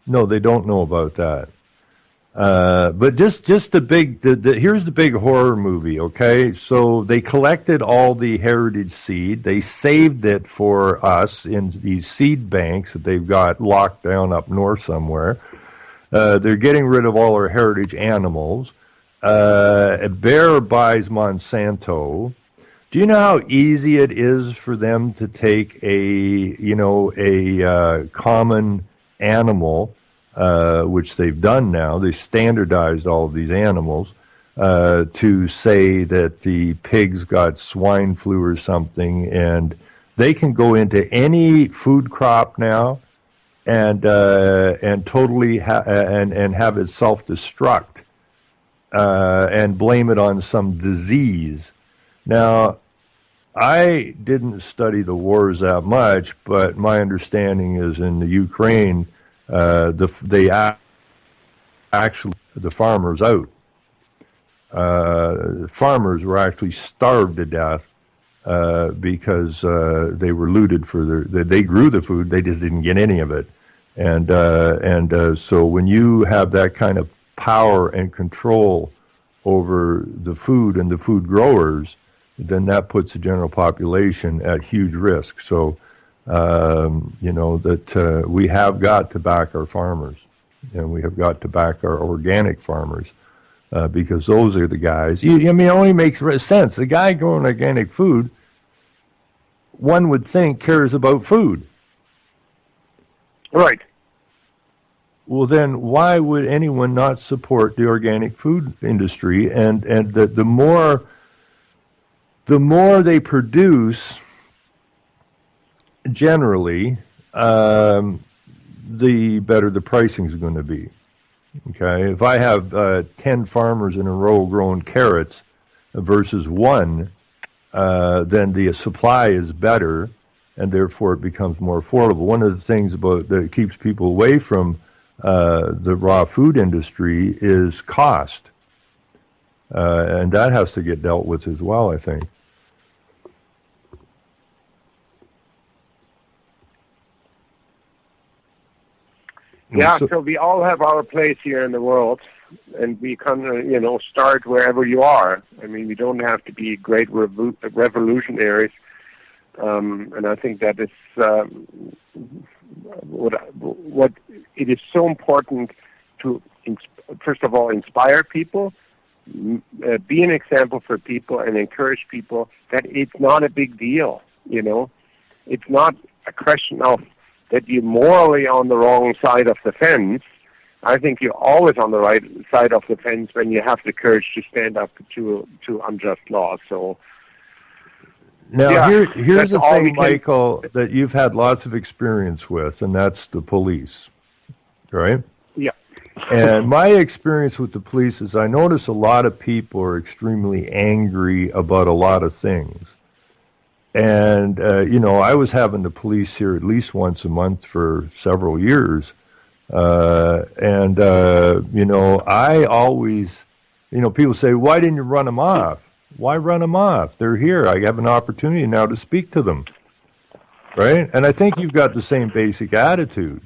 No, they don't know about that. But just here's the big horror movie, okay? So they collected all the heritage seed. They saved it for us in these seed banks that they've got locked down up north somewhere. They're getting rid of all our heritage animals. Bayer buys Monsanto. Do you know how easy it is for them to take a common animal, which they've done now? They standardized all of these animals to say that the pigs got swine flu or something, and they can go into any food crop now and totally and have it self-destruct and blame it on some disease. Now, I didn't study the wars that much, but my understanding is in the Ukraine, they actually the farmers out. Farmers were actually starved to death because they were looted for they grew the food, they just didn't get any of it. And so when you have that kind of power and control over the food and the food growers, then that puts the general population at huge risk. So, that we have got to back our farmers, and we have got to back our organic farmers, because those are the guys. It only makes sense. The guy growing organic food, one would think, cares about food. Right. Well, then why would anyone not support the organic food industry? And the more they produce, generally, the better the pricing is going to be. Okay, if I have 10 farmers in a row growing carrots versus one, then the supply is better, and therefore it becomes more affordable. One of the things that keeps people away from the raw food industry is cost, and that has to get dealt with as well, I think. Yeah, so we all have our place here in the world, and we kind of, start wherever you are. I mean, we don't have to be great revolutionaries, and I think that is what it is so important to, first of all, inspire people, be an example for people, and encourage people that it's not a big deal. It's not a question of that you're morally on the wrong side of the fence. I think you're always on the right side of the fence when you have the courage to stand up to unjust laws. So, Now, Yeah, here's that's the all we thing, can- Michael, that you've had lots of experience with, and that's the police, right? Yeah. And my experience with the police is I notice a lot of people are extremely angry about a lot of things. And, I was having the police here at least once a month for several years. I always, people say, why didn't you run them off? Why run them off? They're here. I have an opportunity now to speak to them. Right? And I think you've got the same basic attitude.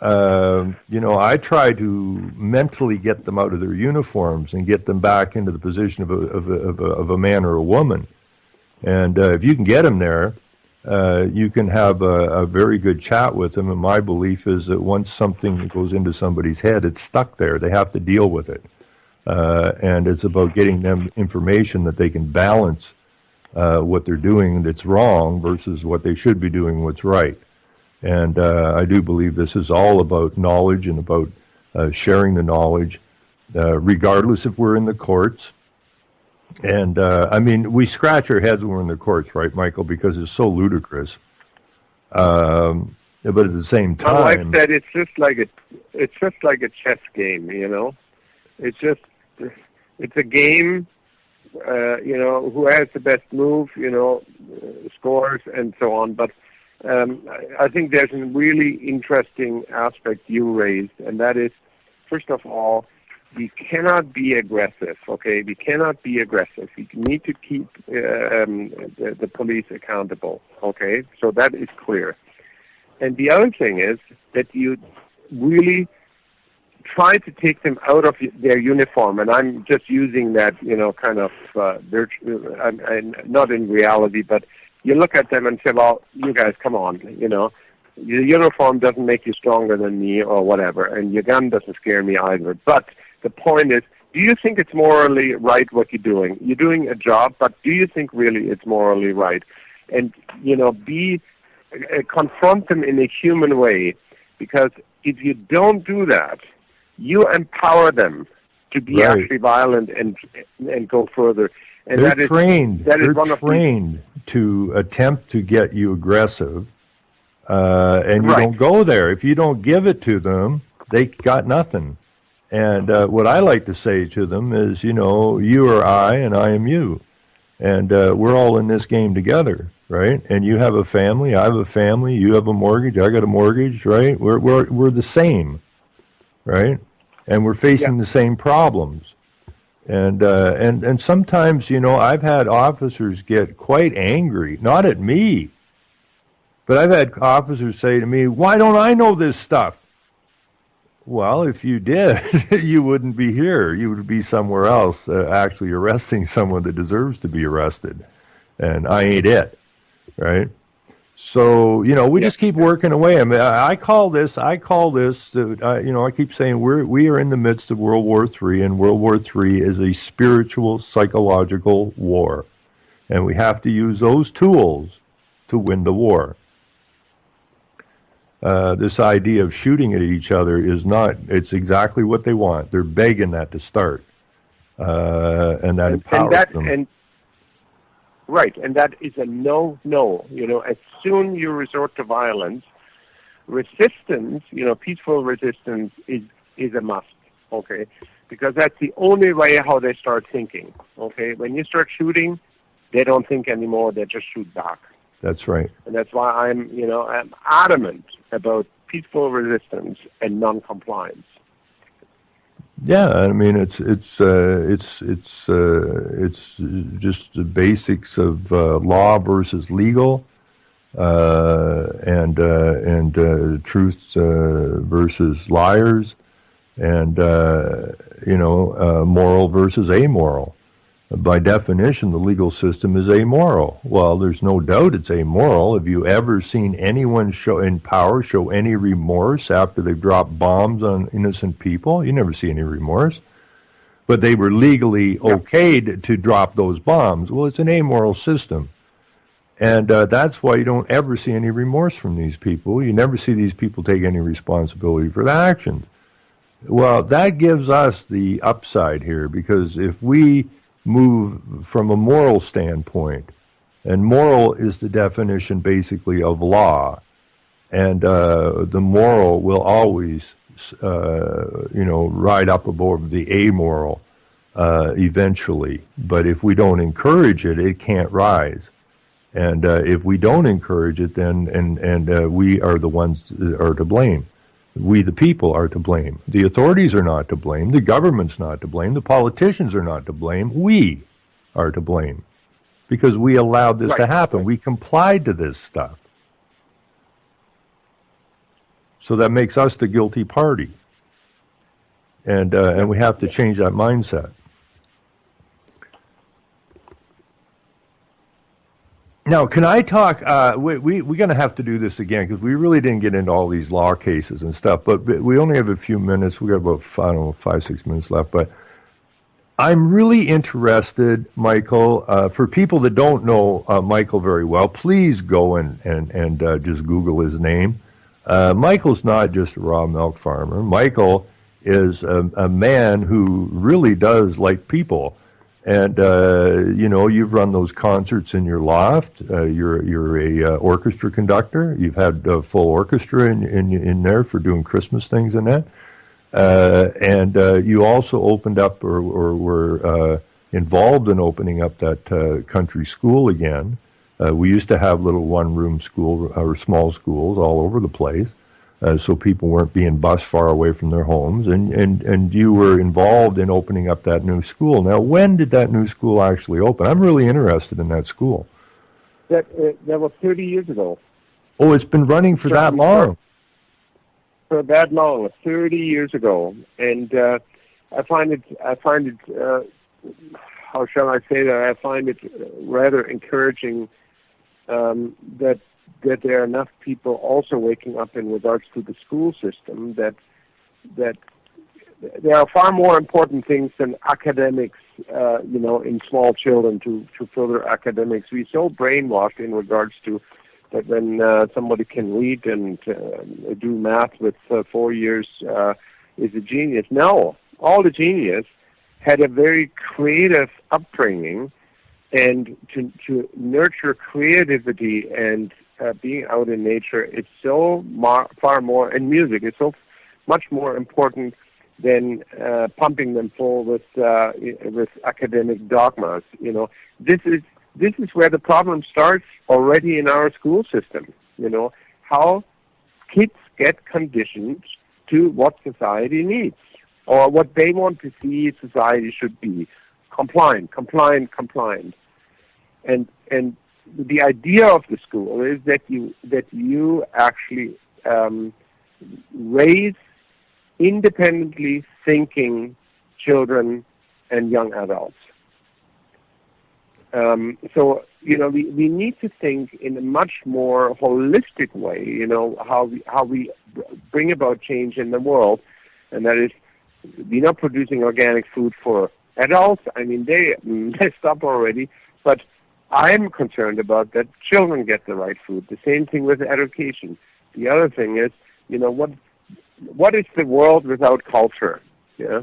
I try to mentally get them out of their uniforms and get them back into the position of a man or a woman. And if you can get them there, you can have a very good chat with them. And my belief is that once something goes into somebody's head, it's stuck there. They have to deal with it. And it's about getting them information that they can balance what they're doing that's wrong versus what they should be doing what's right. And I do believe this is all about knowledge and about sharing the knowledge, regardless if we're in the courts. And we scratch our heads when we're in the courts, right, Michael? Because it's so ludicrous. But at the same time, my wife said it's just like a chess game. It's a game. Who has the best move? Scores and so on. But I think there's a really interesting aspect you raised, and that is, first of all, we cannot be aggressive, okay? We cannot be aggressive. We need to keep the police accountable, okay? So that is clear. And the other thing is that you really try to take them out of their uniform, and I'm just using that, kind of virtual, not in reality, but you look at them and say, well, you guys, come on, your uniform doesn't make you stronger than me or whatever, and your gun doesn't scare me either. But the point is, do you think it's morally right what you're doing? You're doing a job, but do you think really it's morally right? And, confront them in a human way, because if you don't do that, you empower them to be actually violent and go further. And they're trained. They're one trained to attempt to get you aggressive, and you Right. don't go there. If you don't give it to them, they got nothing. And what I like to say to them is, you are I and I am you. And we're all in this game together, right? And you have a family, I have a family, you have a mortgage, I got a mortgage, right? We're the same, right? And we're facing the same problems. And sometimes, I've had officers get quite angry, not at me, but I've had officers say to me, why don't I know this stuff? Well, if you did, you wouldn't be here. You would be somewhere else actually arresting someone that deserves to be arrested. And I ain't it, right? So, we just keep working away. I mean, I call this, I keep saying we are in the midst of World War III, and World War III is a spiritual, psychological war. And we have to use those tools to win the war. This idea of shooting at each other is not, it's exactly what they want. They're begging that to start. And that empowers them. Right, and that is a no. As soon you resort to violence, resistance, peaceful resistance is a must, okay? Because that's the only way how they start thinking, okay? When you start shooting, they don't think anymore, they just shoot back. That's right. And that's why I'm adamant about peaceful resistance and non-compliance. Yeah, I mean it's just the basics of law versus legal, and truth versus liars, and moral versus amoral. By definition, the legal system is amoral. Well, there's no doubt it's amoral. Have you ever seen anyone in power show any remorse after they've dropped bombs on innocent people? You never see any remorse. But they were legally okayed to drop those bombs. Well, it's an amoral system. And that's why you don't ever see any remorse from these people. You never see these people take any responsibility for their actions. Well, that gives us the upside here, because if we move from a moral standpoint And moral is the definition basically of law. And the moral will always, ride up above the amoral eventually. But if we don't encourage it, it can't rise. And if we don't encourage it, then we are the ones that are to blame. We, the people, are to blame. The authorities are not to blame. The government's not to blame. The politicians are not to blame. We are to blame because we allowed this to happen. We complied to this stuff. So that makes us the guilty party. And we have to change that mindset. Now, can I talk? We're going to have to do this again because we really didn't get into all these law cases and stuff. But we only have a few minutes. We got about 5-6 minutes left. But I'm really interested, Michael. For people that don't know Michael very well, please go and just Google his name. Michael's not just a raw milk farmer. Michael is a man who really does like people. And, you've run those concerts in your loft. You're a orchestra conductor. You've had a full orchestra in there for doing Christmas things and that. And you also opened up or were involved in opening up that country school again. We used to have little one-room school or small schools all over the place. So people weren't being bused far away from their homes, and you were involved in opening up that new school. Now, when did that new school actually open? I'm really interested in that school. That was 30 years ago. Oh, it's been running for that long? For that long, 30 years ago. And I find it, how shall I say that? I find it rather encouraging that there are enough people also waking up in regards to the school system that there are far more important things than academics, in small children to further academics. We're so brainwashed in regards to that when somebody can read and do math with 4 years is a genius. No, all the genius had a very creative upbringing, and to nurture creativity and being out in nature, it's so far more, and music is so much more important than pumping them full with academic dogmas. This is where the problem starts already in our school system. How kids get conditioned to what society needs or what they want to see society should be. Compliant. And the idea of the school is that you actually raise independently thinking children and young adults. So we need to think in a much more holistic way. How we bring about change in the world, and that is we're not producing organic food for adults. I mean, they stop already, but I'm concerned about that children get the right food. The same thing with education. The other thing is, what is the world without culture? Yeah,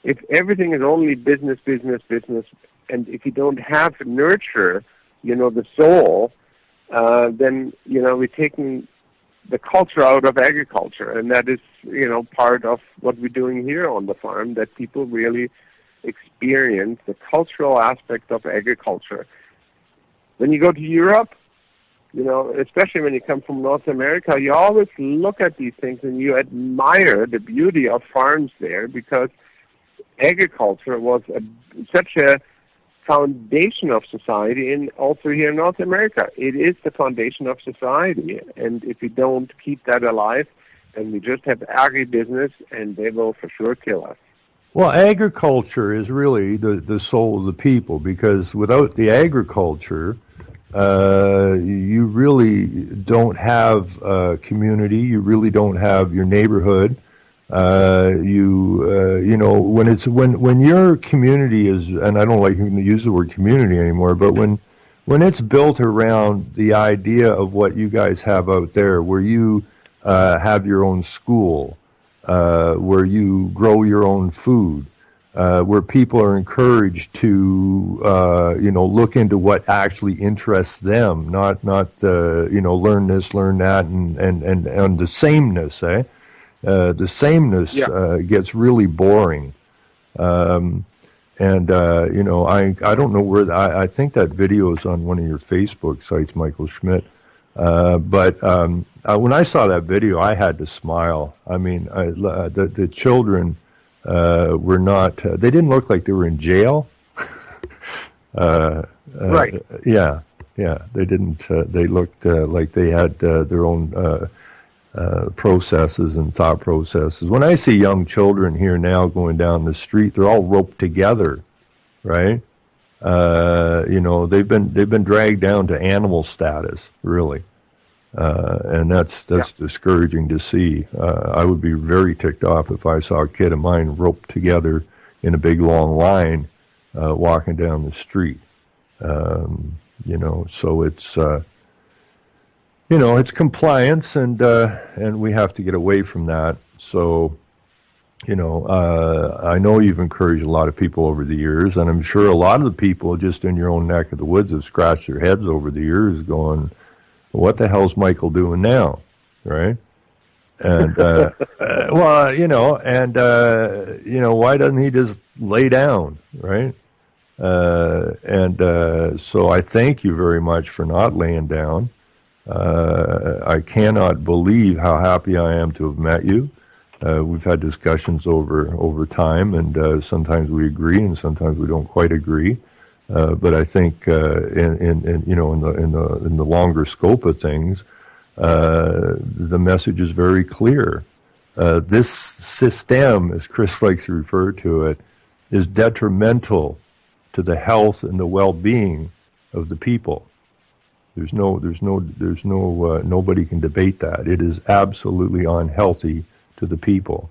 if everything is only business, and if you don't have nurture, the soul, then we're taking the culture out of agriculture, and that is part of what we're doing here on the farm. That people really experience the cultural aspect of agriculture. When you go to Europe, especially when you come from North America, you always look at these things and you admire the beauty of farms there, because agriculture was such a foundation of society, and also here in North America. It is the foundation of society, and if we don't keep that alive, then we just have agribusiness, and they will for sure kill us. Well, agriculture is really the soul of the people, because without the agriculture, you really don't have community. You really don't have your neighborhood. When your community is, and I don't like to use the word community anymore, but when it's built around the idea of what you guys have out there, where you have your own school, where you grow your own food, where people are encouraged to, look into what actually interests them, not learn this, learn that, and the sameness, the sameness gets really boring. I don't know where, I think that video is on one of your Facebook sites, Michael Schmidt. But when I saw that video, I had to smile. I mean, the children were not, they didn't look like they were in jail. Right. Yeah, they didn't, they looked like they had their own processes and thought processes. When I see young children here now going down the street, they're all roped together, right? They've been dragged down to animal status, really, and that's discouraging to see. I would be very ticked off if I saw a kid of mine roped together in a big long line, walking down the street. So it's it's compliance, and we have to get away from that. So. I know you've encouraged a lot of people over the years, and I'm sure a lot of the people just in your own neck of the woods have scratched their heads over the years going, what the hell's Michael doing now, right? And, why doesn't he just lay down, right? So I thank you very much for not laying down. I cannot believe how happy I am to have met you. We've had discussions over time, and sometimes we agree, and sometimes we don't quite agree. But I think in the longer scope of things, the message is very clear. This system, as Chris likes to refer to it, is detrimental to the health and the well-being of the people. Nobody can debate that. It is absolutely unhealthy to the people.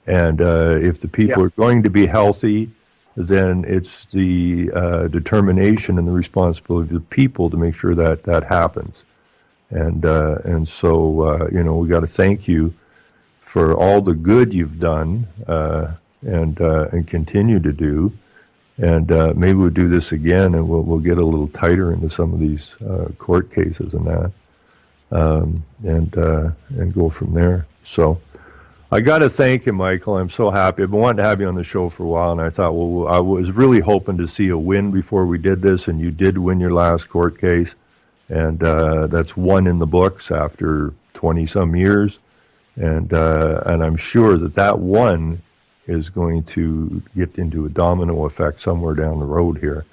And if the people are going to be healthy, then it's the determination and the responsibility of the people to make sure that that happens. And so we got to thank you for all the good you've done and continue to do. And maybe we'll do this again, and we'll get a little tighter into some of these court cases and that, and go from there. So. I got to thank you, Michael. I'm so happy. I've been wanting to have you on the show for a while, and I thought, well, I was really hoping to see a win before we did this, and you did win your last court case, and that's one in the books after 20-some years, and I'm sure that one is going to get into a domino effect somewhere down the road here,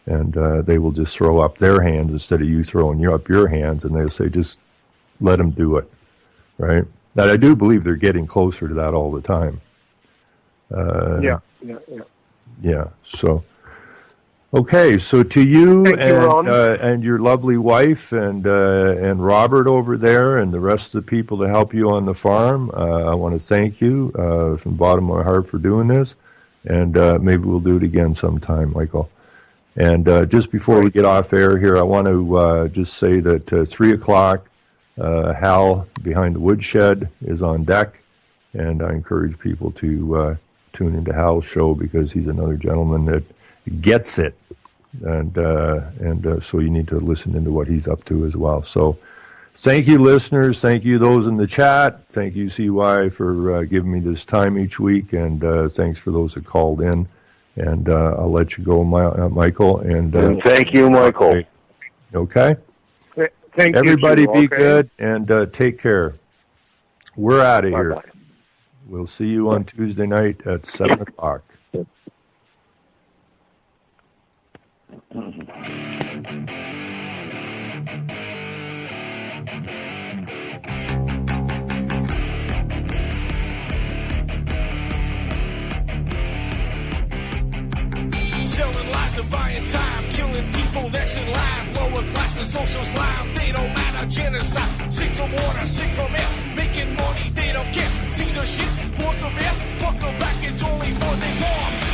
and they will just throw up their hands instead of you throwing up your hands, and they'll say, just let them do it, right? That I do believe they're getting closer to that all the time. Yeah. So, okay. So to you and your lovely wife and Robert over there and the rest of the people that help you on the farm, I want to thank you from the bottom of my heart for doing this. And maybe we'll do it again sometime, Michael. And just before we get off air here, I want to just say that 3 o'clock. Hal behind the woodshed is on deck, and I encourage people to tune into Hal's show because he's another gentleman that gets it, and so you need to listen into what he's up to as well. So thank you, listeners. Thank you, those in the chat. Thank you, CY, for giving me this time each week, and thanks for those that called in. And I'll let you go, Michael. And thank you, Michael. Okay? Thank Everybody you. Be good and take care. We're out of here. We'll see you on Tuesday night at 7 o'clock. Selling lies and buying time, killing people next in line. Lower class and social slime, they don't matter. Genocide, sick from water, sick from air. Making money, they don't care. Caesar shit, force of air. Fuck them back, it's only for their mom.